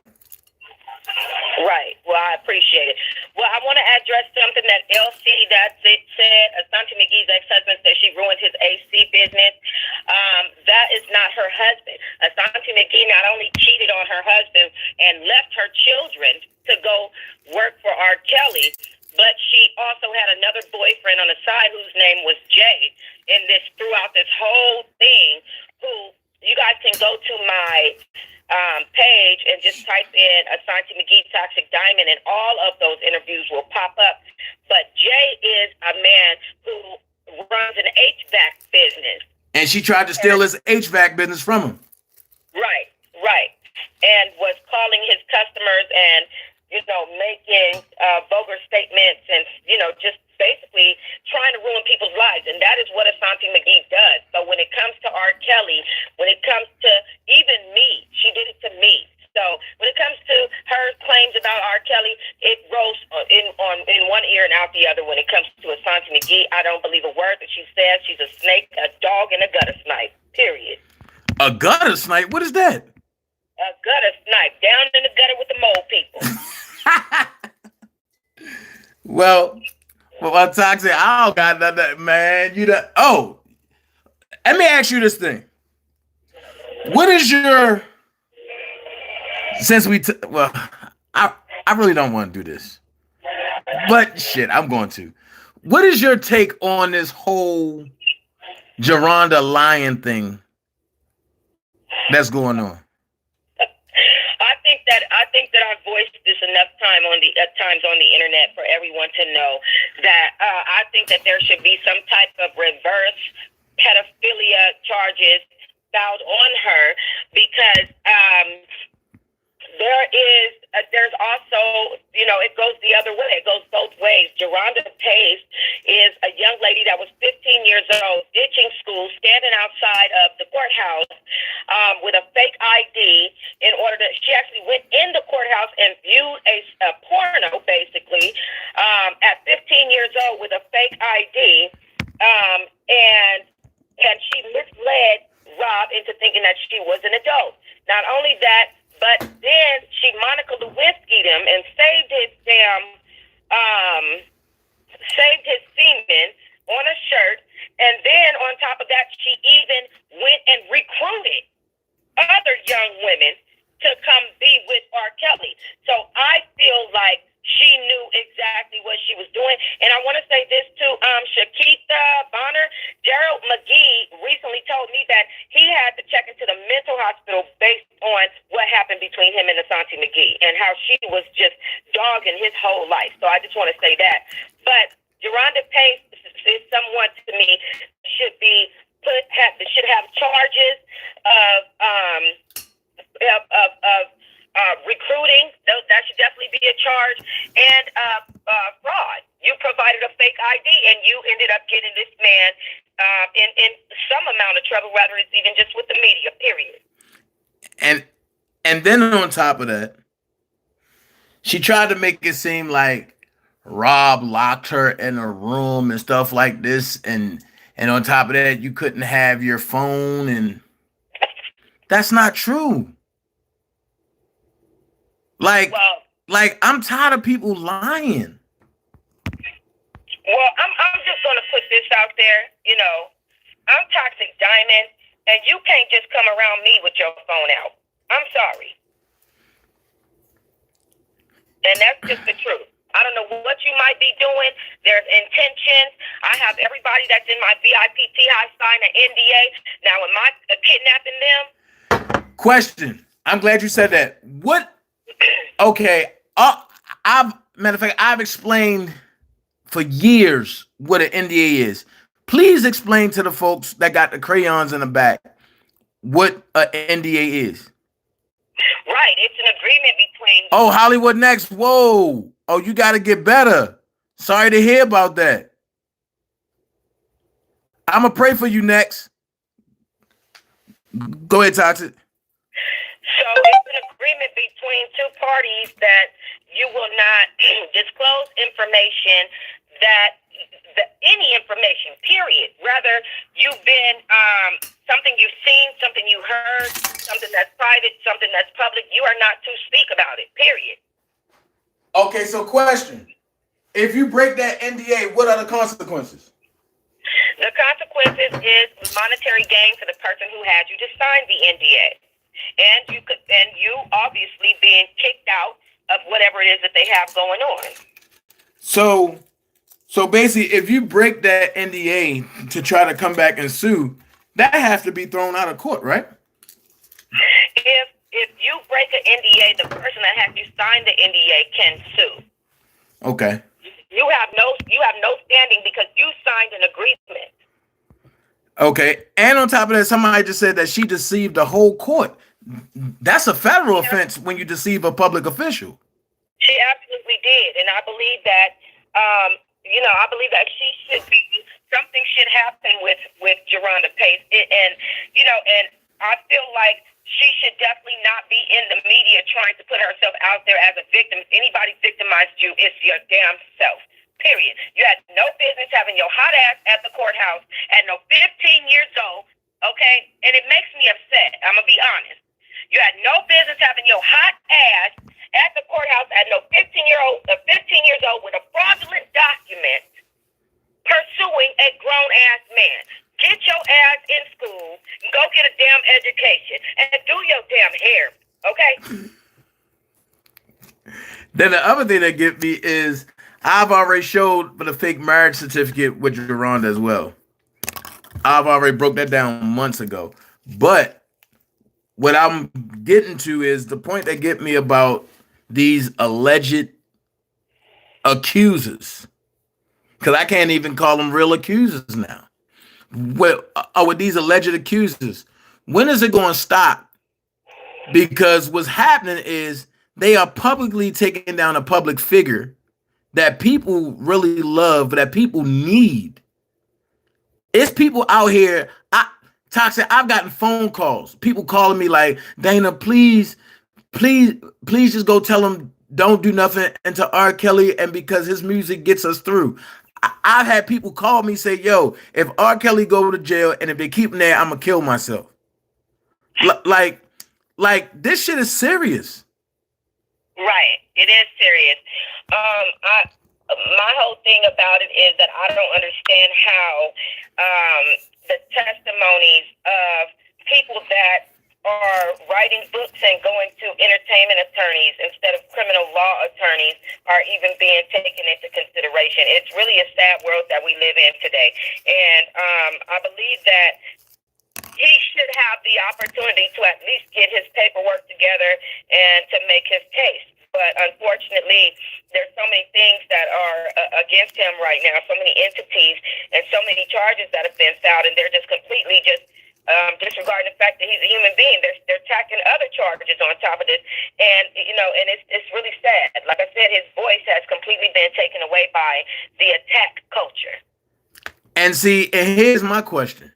Right. Well, I appreciate it. Well, I want to address something that LC said. Asante McGee's ex-husband said she ruined his AC business. That is not her husband. Asante McGee not only cheated on her husband and left her children to go work for R. Kelly, but she also had another boyfriend on the side whose name was Jay throughout this whole thing, who you guys can go to my page and just type in Asante McGee Toxic Diamond, and all of those interviews will pop up. But Jay is a man who runs an HVAC business. And she tried to steal his HVAC business from him. Right. And was calling his customers and, making vulgar statements and, just basically trying to ruin people's lives. And that is what Asante McGee does. So when it comes to R. Kelly, when it comes to even me, she did it to me. So when it comes to her claims about R. Kelly, it rolls in one ear and out the other. When it comes to Asante McGee, I don't believe a word that she says. She's a snake, a dog, and a gutter snipe. Period. A gutter snipe? What is that? A gutter snipe, down in the gutter with the mole people. Well, Toxic, I don't got nothing, man. Let me ask you this thing. What is your, I really don't want to do this, but shit, I'm going to. What is your take on this whole Geronda Lyon thing that's going on? I think that I've voiced this enough times on the internet for everyone to know that I think that there should be some type of reverse pedophilia charges filed on her, because there's also, it goes the other way. It goes both ways. Geronda Pace is a young lady that was 15 years old, ditching school, standing outside of the courthouse with a fake ID she actually went in the courthouse and viewed a porno, basically, at 15 years old with a fake ID. And she misled Rob into thinking that she was an adult. Not only that, but then she Monica Lewinsky'd him and saved his semen on a shirt. And then on top of that, she even went and recruited other young women to come be with R. Kelly. So I feel like she knew exactly what she was doing. And I want to say this to Shakita Bonner. Gerald McGee recently told me that he had to check into the mental hospital based on what happened between him and Asante McGee and how she was just dogging his whole life. So I just want to say that. But Geronda Pace is someone, to me, should have charges of recruiting. That should definitely be a charge. And fraud. You provided a fake ID and you ended up getting this man in some amount of trouble, whether it's even just with the media, period. And then on top of that, she tried to make it seem like Rob locked her in a room and stuff like this, and on top of that, you couldn't have your phone, and that's not true. Like I'm tired of people lying. Well, I'm just gonna put this out there. I'm Toxic Diamond, and you can't just come around me with your phone out. I'm sorry, and that's just the truth. I don't know what you might be doing. There's intentions. I have everybody that's in my VIP high sign an NDA. Now, am I kidnapping them? Question. I'm glad you said that. What? Okay. Matter of fact, I've explained for years what an NDA is. Please explain to the folks that got the crayons in the back what an NDA is. Right. It's an agreement between. Oh, Hollywood Next. Whoa. Oh, you got to get better. Sorry to hear about that. I'm going to pray for you next. Go ahead, Toxic. So it's an agreement between two parties that you will not disclose information any information, period. Whether you've been something you've seen, something you heard, something that's private, something that's public, you are not to speak about it, period. Okay, so question. If you break that NDA, what are the consequences? The consequences is monetary gain for the person who had you to sign the NDA. And you obviously being kicked out of whatever it is that they have going on. So basically, if you break that NDA to try to come back and sue, that has to be thrown out of court, right? if you break an NDA, the person that had you sign the NDA can sue. Okay. You have no standing because you signed an agreement. Okay. And on top of that, somebody just said that she deceived the whole court. That's a federal offense when you deceive a public official. She absolutely did, and I believe that I believe that she should be, something should happen with Geronda Pace, and I feel like she should definitely not be in the media trying to put herself out there as a victim. If anybody victimized you, it's your damn self. Period. You had no business having your hot ass at the courthouse at no 15 years old, okay? And it makes me upset. I'm gonna be honest. You had no business having your hot ass at the courthouse at no 15 years old with a fraudulent document pursuing a grown ass man. Get your ass in school, go get a damn education, and do your damn hair, okay? Then the other thing that get me is I've already showed for the fake marriage certificate with Geronda as well. I've already broke that down months ago. But what I'm getting to is the point that get me about these alleged accusers. Because I can't even call them real accusers now. With these alleged accusers, when is it going to stop? Because what's happening is they are publicly taking down a public figure that people really love, that people need. It's people out here. Toxic. I've gotten phone calls. People calling me like, Dana, please just go tell him don't do nothing into R. Kelly, and because his music gets us through. I've had people call me say, yo, if R. Kelly go to jail and if they keep him there, I'm gonna kill myself. Like this shit is serious. Right, it is serious. My whole thing about it is that I don't understand how the testimonies of people that are writing books and going to entertainment attorneys instead of criminal law attorneys are even being taken into consideration. It's really a sad world that we live in today. And I believe that he should have the opportunity to at least get his paperwork together and to make his case. But unfortunately, there's so many things that are against him right now, so many entities and so many charges that have been filed, and they're just completely disregarding the fact that he's a human being. They're tacking other charges on top of this, and it's really sad. Like I said, his voice has completely been taken away by the attack culture. And see, and here's my question: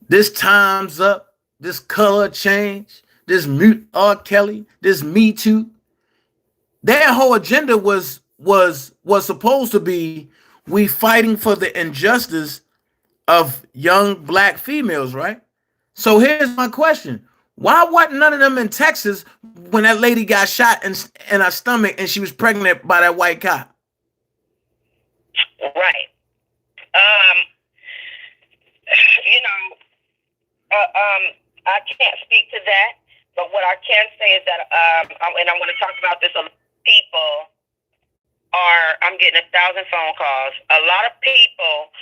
this Time's Up, this color change, this mute R. Kelly, this Me Too. Their whole agenda was supposed to be we fighting for the injustice of young black females, right? So here's my question. Why wasn't none of them in Texas when that lady got shot in her stomach and she was pregnant by that white cop? Right. I can't speak to that, but what I can say is that, and I'm going to talk about this, I'm getting 1,000 phone calls. A lot of people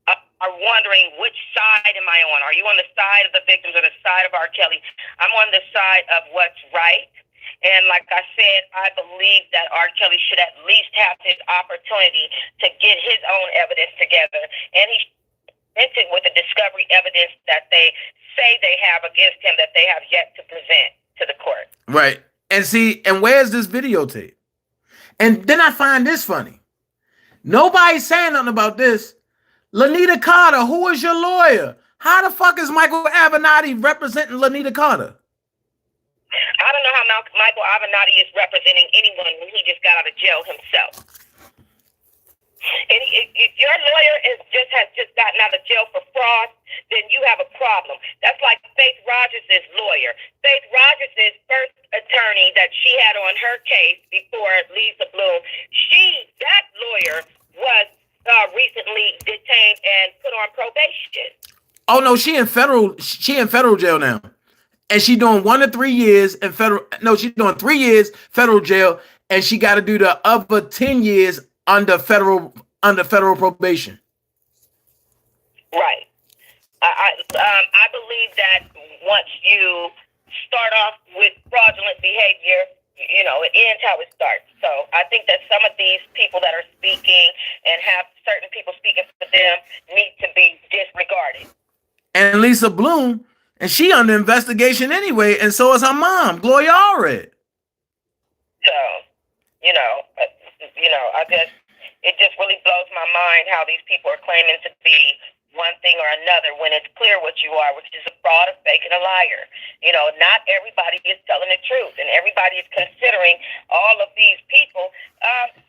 are wondering, which side am I on? Are you on the side of the victims or the side of R. Kelly? I'm on the side of what's right. And like I said, I believe that R. Kelly should at least have his opportunity to get his own evidence together. And he presented with the discovery evidence that they say they have against him that they have yet to present to the court. Right. And see, and where's this videotape? And then I find this funny. Nobody's saying nothing about this. Lanita Carter, who is your lawyer? How the fuck is Michael Avenatti representing Lanita Carter? I don't know how Michael Avenatti is representing anyone when he just got out of jail himself. And if your lawyer has just gotten out of jail for fraud, then you have a problem. That's like Faith Rogers' lawyer. Faith Rogers' first attorney that she had on her case before Lisa Bloom, that lawyer was recently detained and put on probation. Oh no, she in federal jail now. And she doing 1 to 3 years in federal. No, she's doing 3 years federal jail, and she got to do the other 10 years under federal probation. Right. I believe that once you start off with fraudulent behavior, you know, it ends how it starts. So I think that some of these people that are speaking and have certain people speaking for them need to be disregarded. And Lisa Bloom, and she under investigation anyway, and so is her mom, Gloria Allred. So, it just really blows my mind how these people are claiming to be one thing or another when it's clear what you are, which is a fraud, a fake, and a liar. You know, not everybody is telling the truth, and everybody is considering all of these people.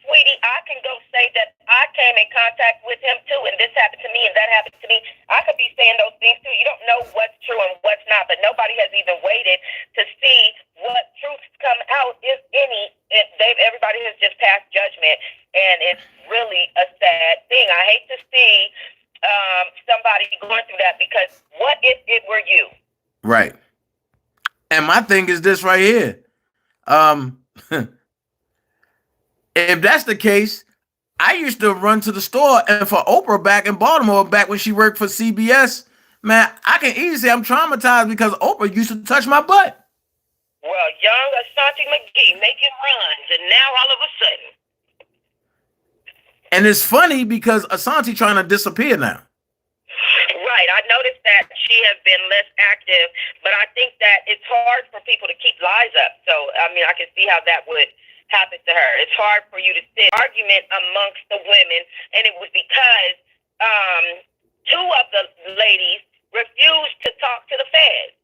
Sweetie, I can go say that I came in contact with him too, and this happened to me, and that happened to me. I could be saying those things too. You don't know what's true and what's not, but nobody has even waited to see what truths come out, if any. Everybody has just passed judgment, and it's really a sad thing. I hate to see somebody going through that, because what if it were you? Right. And my thing is this right here. If that's the case, I used to run to the store, and for Oprah back in Baltimore, back when she worked for CBS, man, I can easily say I'm traumatized because Oprah used to touch my butt. Well, young Asante McGee making runs, and now all of a sudden. And it's funny because Asante trying to disappear now. Right. I noticed that she has been less active, but I think that it's hard for people to keep lies up. So, I mean, I can see how that would happen to her. It's hard for you to sit argument amongst the women, and it was because two of the ladies refused to talk to the feds.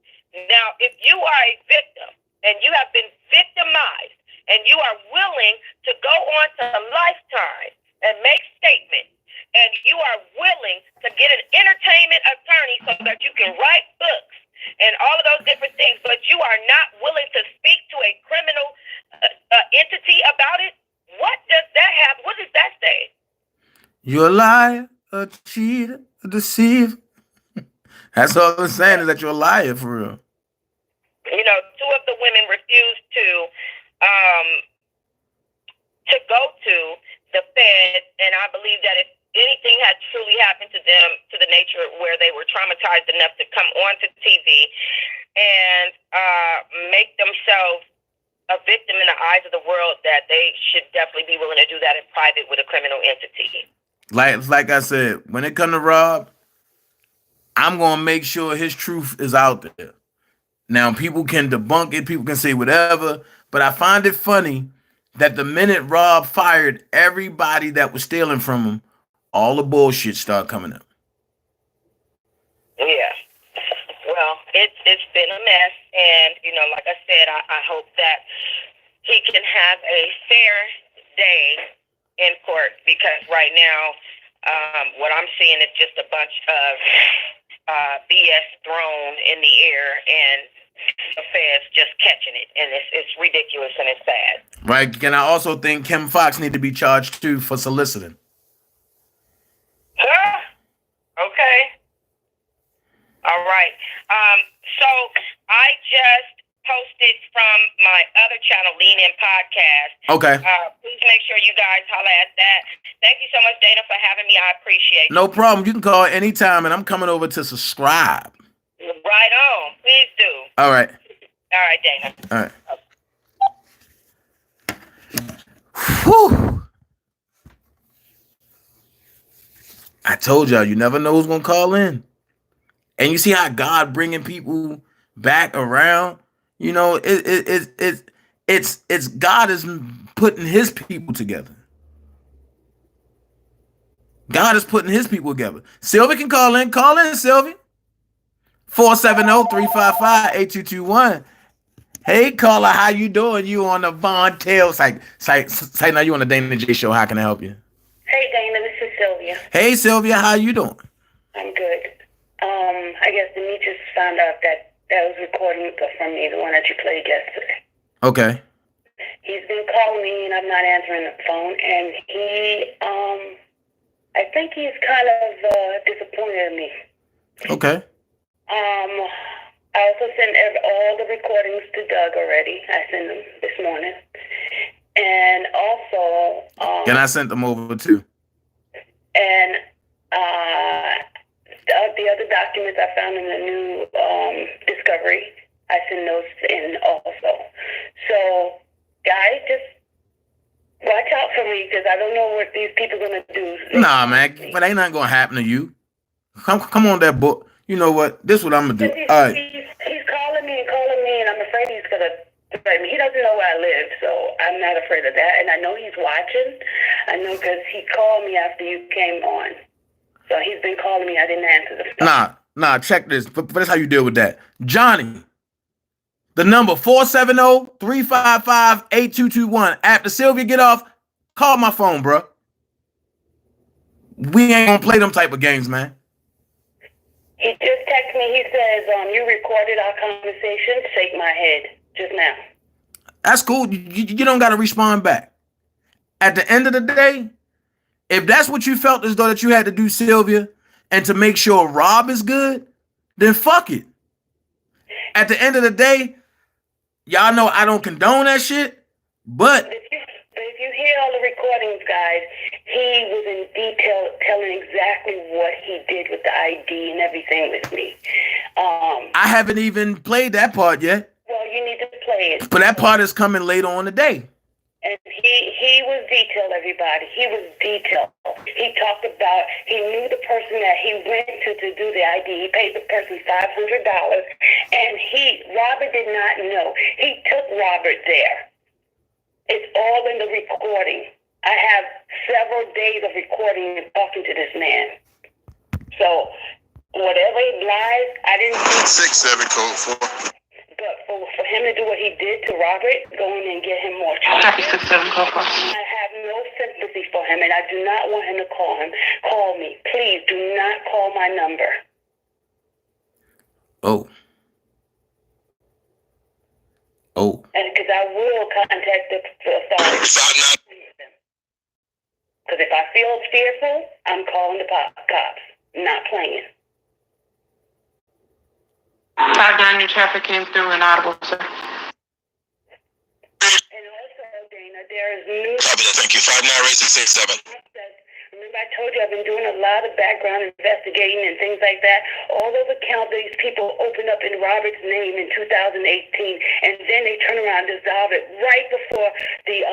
Now, if you are a victim and you have been victimized and you are willing to go on to Lifetime and make statements, and you are willing to get an entertainment attorney so that you can write books and all of those different things, but you are not willing to speak to a criminal entity about it, what does that have? What does that say? You're a liar, a cheater, a deceiver. That's all I'm saying, is that you're a liar for real. You know, two of the women refused to go to the feds, and I believe that if anything had truly happened to them, to the nature where they were traumatized enough to come onto TV and make themselves a victim in the eyes of the world, that they should definitely be willing to do that in private with a criminal entity. Like I said, when it comes to Rob, I'm gonna make sure his truth is out there. Now, people can debunk it, people can say whatever, but I find it funny that the minute Rob fired everybody that was stealing from him, all the bullshit started coming up. Yeah. Well, it's been a mess, and, you know, like I said, I hope that he can have a fair day in court, because right now, what I'm seeing is just a bunch of BS thrown in the air, and the feds just catching it, and it's ridiculous and it's sad. Right? And I also think Kim Fox need to be charged too for soliciting. Huh? Okay. All right. So I just posted from my other channel, Lean In Podcast. Okay. Please make sure you guys holla at that. Thank you so much, Dana, for having me. I appreciate it. No problem. You can call anytime, and I'm coming over to subscribe. Right on. Please do. All right. All right, Dana. All right. Whew. I told y'all, you never know who's gonna call in, and you see how God bringing people back around. You know, it's God is putting His people together. God is putting His people together. Sylvia can call in. Call in, Sylvia. 470-355-8221. Hey, caller, how you doing? You on the Von Tail site? Say now you on the Dana J Show. How can I help you? Hey, Dana, this is Sylvia. Hey, Sylvia, how you doing? I'm good. I guess Demetrius found out that was recording from me, the one that you played yesterday. Okay. He's been calling me, and I'm not answering the phone, and he, I think he's kind of disappointed in me. Okay. I also sent all the recordings to Doug already. I sent them this morning. And also... and I sent them over too. And the other documents I found in the new discovery I send those in also. So, guys, just watch out for me because I don't know what these people are going to do. Nah, man, but ain't nothing gonna happen to you. Come on, that book. You know what? This is what I'm gonna do. He's, All right. he's calling me, and I'm afraid he's going to threaten me. He doesn't know where I live, so I'm not afraid of that. And I know he's watching. I know because he called me after you came on. So he's been calling me. I didn't answer the phone. Nah, check this. But that's how you deal with that. Johnny, the number 470-355-8221. After Sylvia get off, call my phone, bro. We ain't gonna play them type of games, man. He just texted me. He says, you recorded our conversation. Shake my head just now. That's cool. You don't got to respond back. At the end of the day, if that's what you felt as though that you had to do, Sylvia, and to make sure Rob is good, then fuck it. At the end of the day, y'all know I don't condone that shit, but if you hear all the recordings, guys, he was in detail telling exactly what he did with the ID and everything with me. I haven't even played that part yet. Well, you need to play it. But that part is coming later on today. And he was detailed, everybody. He was detailed. He talked about, he knew the person that he went to do the ID. He paid the person $500. And Robert did not know. He took Robert there. It's all in the recording. I have several days of recording and talking to this man. So, whatever he lies, I didn't see. 6-7 code 4. But for him to do what he did to Robert, go in and get him more trouble. 6-7 call. I have no sympathy for him, and I do not want him to call him. Call me. Please do not call my number. Oh. And because I will contact the authorities. Because if I feel fearful, I'm calling the cops. Not playing. 5-9, your traffic came through inaudible, sir. And also, Dana, there is news. Copy that. Thank you. 5-9 racing 6-7. Remember, I told you I've been doing a lot of background investigating and things like that. All those accounts these people opened up in Robert's name in 2018, and then they turn around and dissolve it right before the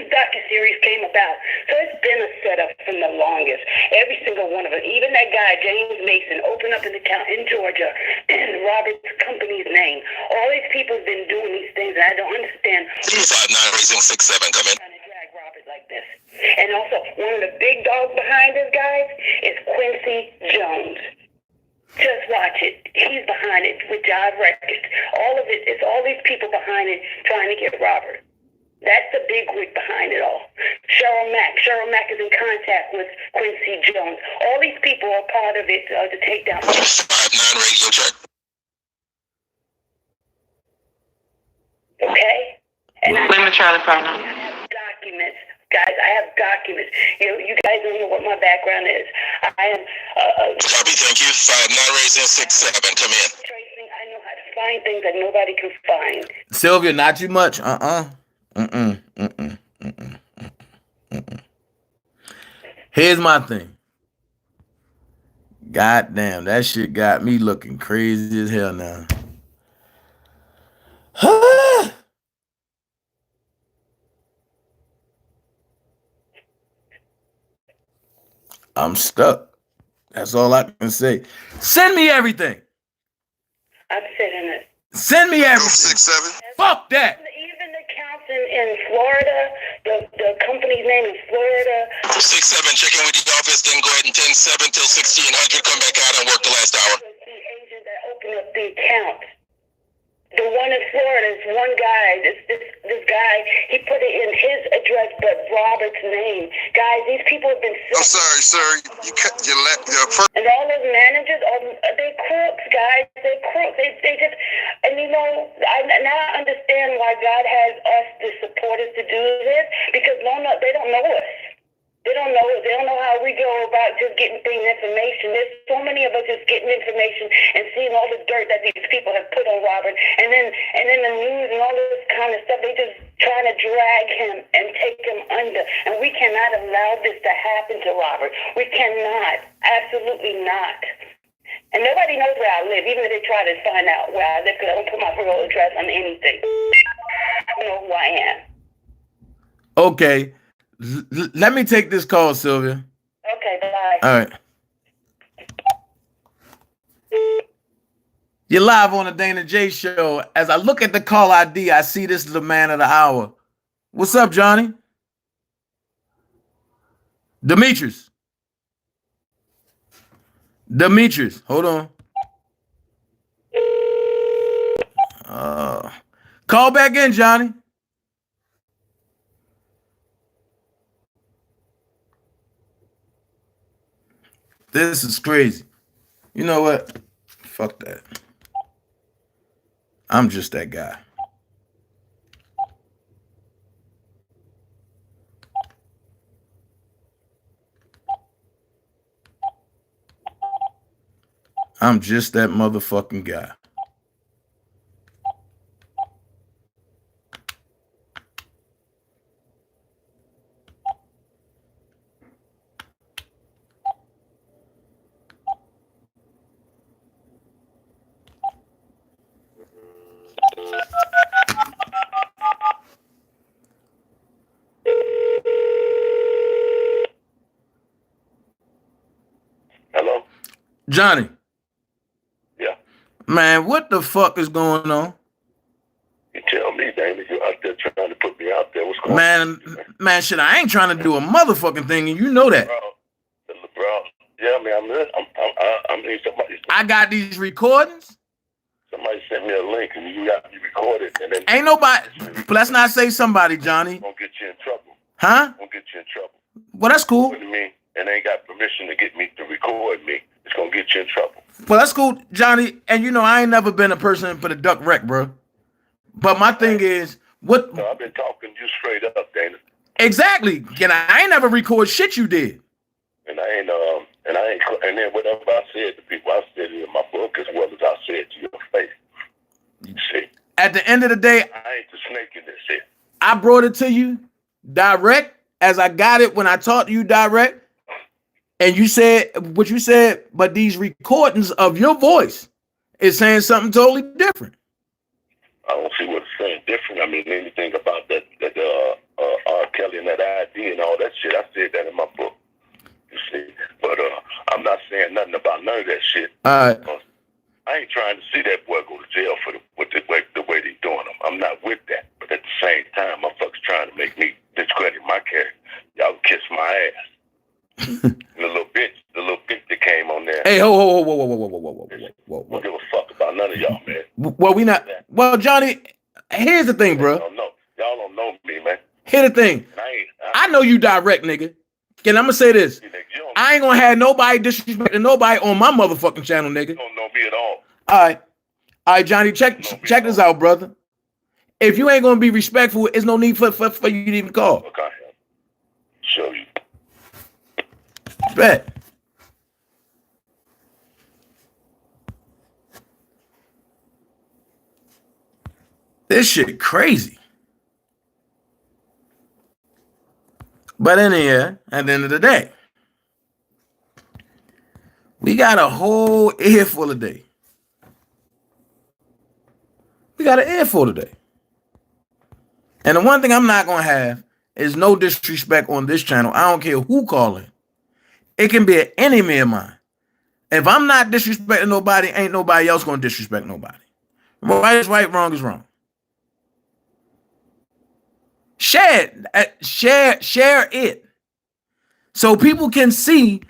docuseries came about. So it's been a setup from the longest. Every single one of them, even that guy James Mason, opened up an account in Georgia in Robert's company's name. All these people have been doing these things, and I don't understand. 5-9 racing 6-7. Come in. Like this. And also, one of the big dogs behind this, guys, is Quincy Jones. Just watch it. He's behind it with job records. All of it, it's all these people behind it trying to get Robert. That's the big wig behind it all. Cheryl Mack is in contact with Quincy Jones. All these people are part of it to take down. 5-9 radio check. Okay? And Limit Charlie 5-9. I have documents. Guys, I have documents. You guys don't know what my background is. I am. Copy, thank you. 5-9 racing 6-7. Come in. Tracing. I know how to find things that nobody can find. Sylvia, not too much. Here's my thing. God damn, that shit got me looking crazy as hell now. I'm stuck. That's all I can say. Send me everything. I'm sitting it. Send me everything. 6-7. Fuck that. Even the accounts in Florida, the company's name is Florida. 6-7. Check in with the office. Then go ahead and 10-7 till 1600. Come back out and work the last hour. The agent that opened up the account. The one in Florida is one guy. This guy, he put it in his address, but Robert's name. Guys, these people have been. I'm sorry, sir. You cut your first. And all those managers, they crooks, guys. They crooks. They just. And you know, now I understand why God has us, the supporters, to do this because they don't know us. They don't know it. They don't know how we go about just getting things information. There's so many of us just getting information and seeing all the dirt that these people have put on Robert, and then the news and all this kind of stuff. They just trying to drag him and take him under, and we cannot allow this to happen to Robert. We cannot, absolutely not. And nobody knows where I live, even if they try to find out where I live, because I don't put my real address on anything. I don't know who I am. Okay. Let me take this call, Sylvia. Okay, bye. All right. You're live on the Dana J Show. As I look at the call ID, I see this is the man of the hour. What's up, Johnny? Demetrius. Demetrius, hold on. Call back in, Johnny. This is crazy. You know what? Fuck that. I'm just that guy. I'm just that motherfucking guy. Hello? Johnny. Yeah. Man, what the fuck is going on? You tell me, Dana. You're out there trying to put me out there. What's going on? Man, shit, I ain't trying to do a motherfucking thing, and you know that. Bro. Yeah, I mean, I got these recordings. somebody sent me a link, and you got me recorded, and then Ain't nobody. But let's not say somebody, Johnny. gonna get you in trouble. Huh? Gonna get you in trouble. Well, that's cool. What do you mean? And they ain't got permission to get me to record me. It's gonna get you in trouble. Well, that's cool, Johnny. And you know, I ain't never been a person for the duck wreck, bro. But my thing is, what? So I've been talking you straight up, Dana. Exactly. And I ain't never record shit you did. And and then whatever I said to people, I said it in my book as well as I said to your face. You see, At the end of the day, I ain't the snake in this shit. I brought it to you direct as I got it when I talked to you direct. And you said what you said, but these recordings of your voice is saying something totally different. I don't see what's saying different. I mean, anything about that R. Kelly and that ID and all that shit, I said that in my book. You see, but I'm not saying nothing about none of that shit. All right. I ain't trying to see that boy go to jail for the way they doing him. I'm not with that. But at the same time, motherfuckers trying to make me discredit my character. Y'all can kiss my ass. the little bitch that came on there. Hey, whoa. Don't give a fuck about none of y'all, man. Well, we not. Well, Johnny, here's the thing, bro. Y'all don't know me, man. Here's the thing. I know you direct, nigga. And I'm gonna say this. I ain't gonna have nobody disrespecting nobody on my motherfucking channel, nigga. You don't know me at all. All right, Johnny, check this out, brother. If you ain't gonna be respectful, there's no need for you to even call. Okay. Show you. Bet. This shit crazy. But in here, at the end of the day, we got a whole earful today. We got an earful today. And the one thing I'm not going to have is no disrespect on this channel. I don't care who calling. It can be an enemy of mine. If I'm not disrespecting nobody, ain't nobody else going to disrespect nobody. Right is right, wrong is wrong. Share it. So people can see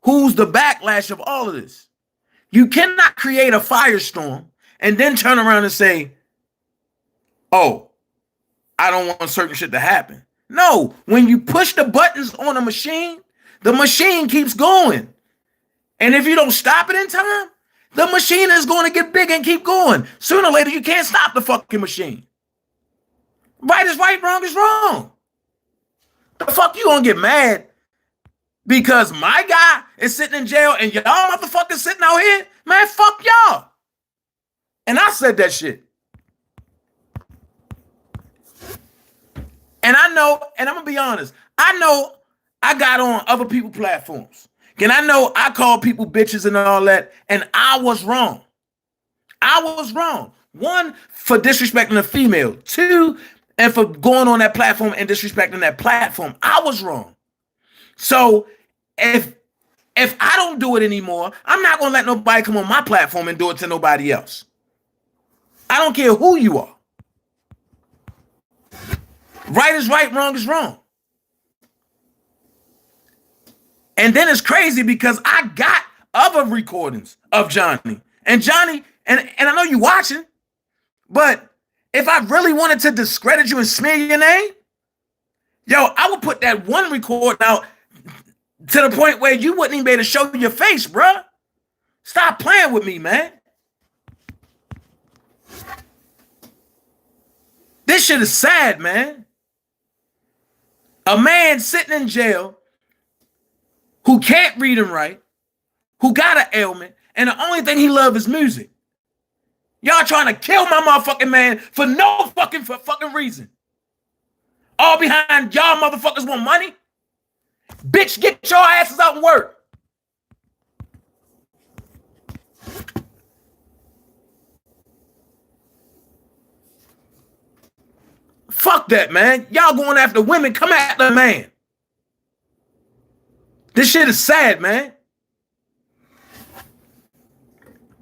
who's the backlash of all of this. You cannot create a firestorm and then turn around and say, oh, I don't want certain shit to happen. No, when you push the buttons on a machine, the machine keeps going. And if you don't stop it in time, the machine is going to get big and keep going. Sooner or later, you can't stop the fucking machine. Right is right, wrong is wrong. The fuck you gonna get mad because my guy is sitting in jail and y'all motherfuckers sitting out here? Man, fuck y'all. And I said that shit. And I know, and I'm gonna be honest, I know I got on other people's platforms. And I know I call people bitches and all that, and I was wrong. I was wrong. One, for disrespecting a female. Two, and for going on that platform and disrespecting that platform. I was wrong. So if I don't do it anymore, I'm not going to let nobody come on my platform and do it to nobody else. I don't care who you are. Right is right, wrong is wrong. And then it's crazy because I got other recordings of Johnny. And Johnny, and I know you watching, but if I really wanted to discredit you and smear your name, yo, I would put that one recording out to the point where you wouldn't even be able to show your face, bruh. Stop playing with me, man. This shit is sad, man. A man sitting in jail who can't read and write, who got an ailment, and the only thing he loves is music. Y'all trying to kill my motherfucking man for no fucking reason. All behind y'all motherfuckers want money? Bitch, get your asses out and work. Fuck that, man. Y'all going after women, come after a man. This shit is sad, man.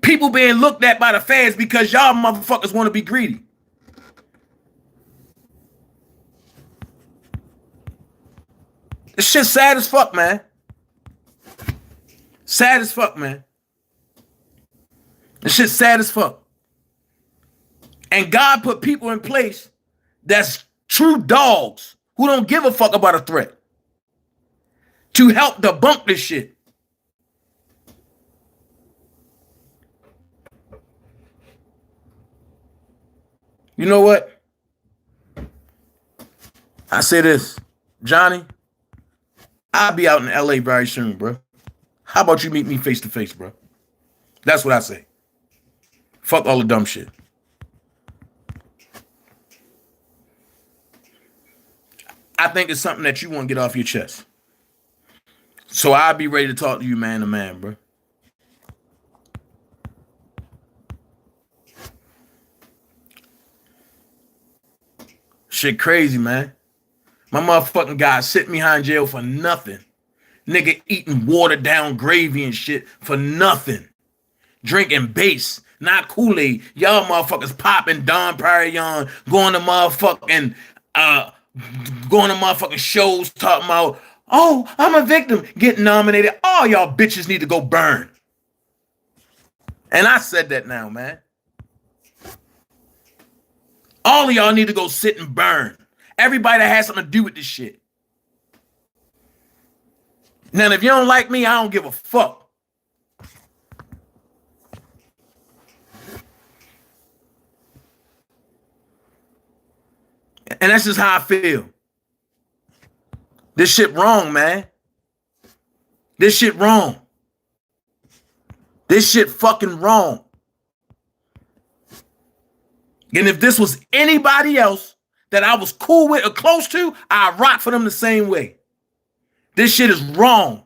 People being looked at by the fans because y'all motherfuckers want to be greedy. This shit sad as fuck, man. Sad as fuck, man. This shit sad as fuck. And God put people in place that's true dogs who don't give a fuck about a threat to help debunk this shit. You know what? I say this, Johnny, I'll be out in LA very soon, bro. How about you meet me face to face, bro? That's what I say. Fuck all the dumb shit. I think it's something that you want to get off your chest. So I'll be ready to talk to you man to man, bro. Shit crazy, man. My motherfucking guy sitting behind jail for nothing. Nigga eating watered down gravy and shit for nothing. Drinking base, not Kool-Aid. Y'all motherfuckers popping Dom Perignon, going to motherfucking shows talking about, oh, I'm a victim, getting nominated. All y'all bitches need to go burn. And I said that now, man. All of y'all need to go sit and burn. Everybody that has something to do with this shit. Now, if you don't like me, I don't give a fuck. And that's just how I feel. This shit wrong, man. This shit wrong. This shit fucking wrong. And if this was anybody else that I was cool with or close to, I'd rock for them the same way. This shit is wrong.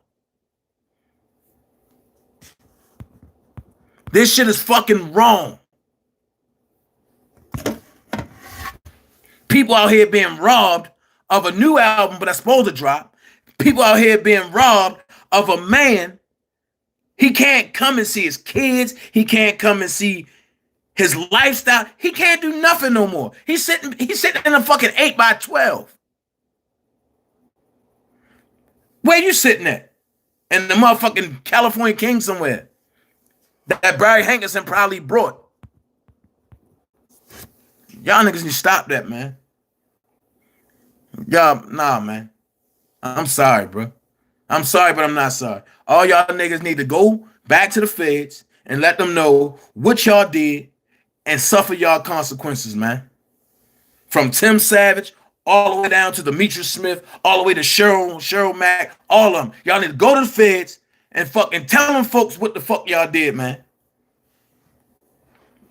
This shit is fucking wrong. People out here being robbed of a new album, but that's supposed to drop. People out here being robbed of a man. He can't come and see his kids. He can't come and see his lifestyle. He can't do nothing no more. He's sitting in a fucking 8x12. Where you sitting at? In the motherfucking California King somewhere. That Barry Hankerson probably brought. Y'all niggas need to stop that, man. Y'all, nah, man. I'm sorry, bro. I'm sorry, but I'm not sorry. All y'all niggas need to go back to the feds and let them know what y'all did and suffer y'all consequences, man. From Tim Savage all the way down to Demetrius Smith, all the way to Cheryl Mack, all of them. Y'all need to go to the feds and fucking tell them folks what the fuck y'all did, man.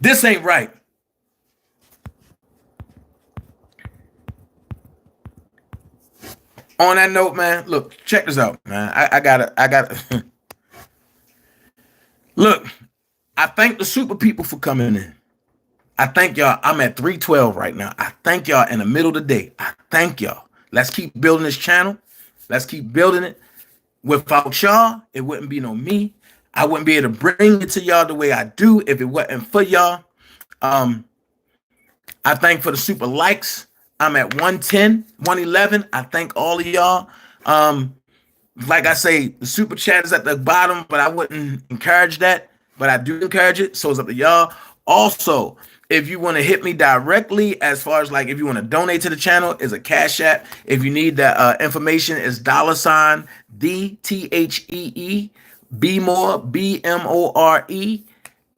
This ain't right. On that note, man, look, check this out, man. I gotta Look, I thank the super people for coming in. I thank y'all. I'm at 312 right now. I thank y'all in the middle of the day. I thank y'all. Let's keep building this channel. Let's keep building it. Without y'all, it wouldn't be no me. I wouldn't be able to bring it to y'all the way I do if it wasn't for y'all. I thank for the super likes. I'm at 110, 111. I thank all of y'all. Like I say, the super chat is at the bottom, but I wouldn't encourage that. But I do encourage it. So it's up to y'all. Also, if you want to hit me directly, as far as like if you want to donate to the channel, is a Cash App. If you need that information, is $ DTHEE BMORE BMORE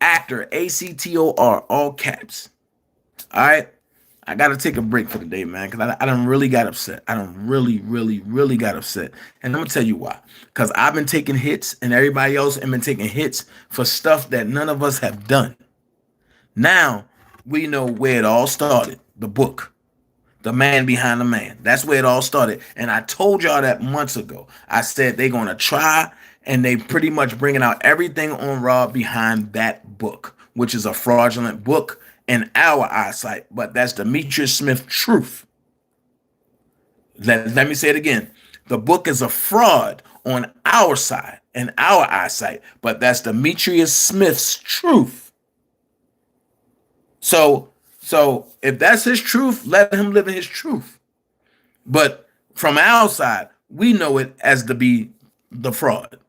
actor ACTOR, all caps. All right. I got to take a break for the day, man, because I done really got upset. I done really got upset. And I'm going to tell you why. Because I've been taking hits and everybody else has been taking hits for stuff that none of us have done. Now we know where it all started. The book. The man behind the man. That's where it all started. And I told y'all that months ago. I said they're going to try, and they pretty much bringing out everything on Raw behind that book, which is a fraudulent book in our eyesight, but that's Demetrius Smith truth. Let me say it again. The book is a fraud on our side and our eyesight, but that's Demetrius Smith's truth. So if that's his truth, let him live in his truth. But from our side, we know it as to be the fraud.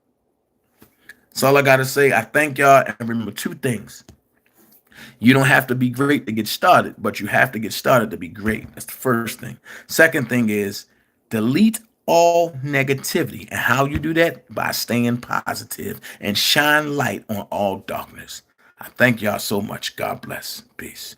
That's all I got to say. I thank y'all, and remember two things. You don't have to be great to get started, but you have to get started to be great. That's the first thing. Second thing is delete all negativity. And how you do that? By staying positive and shine light on all darkness. I thank y'all so much. God bless. Peace.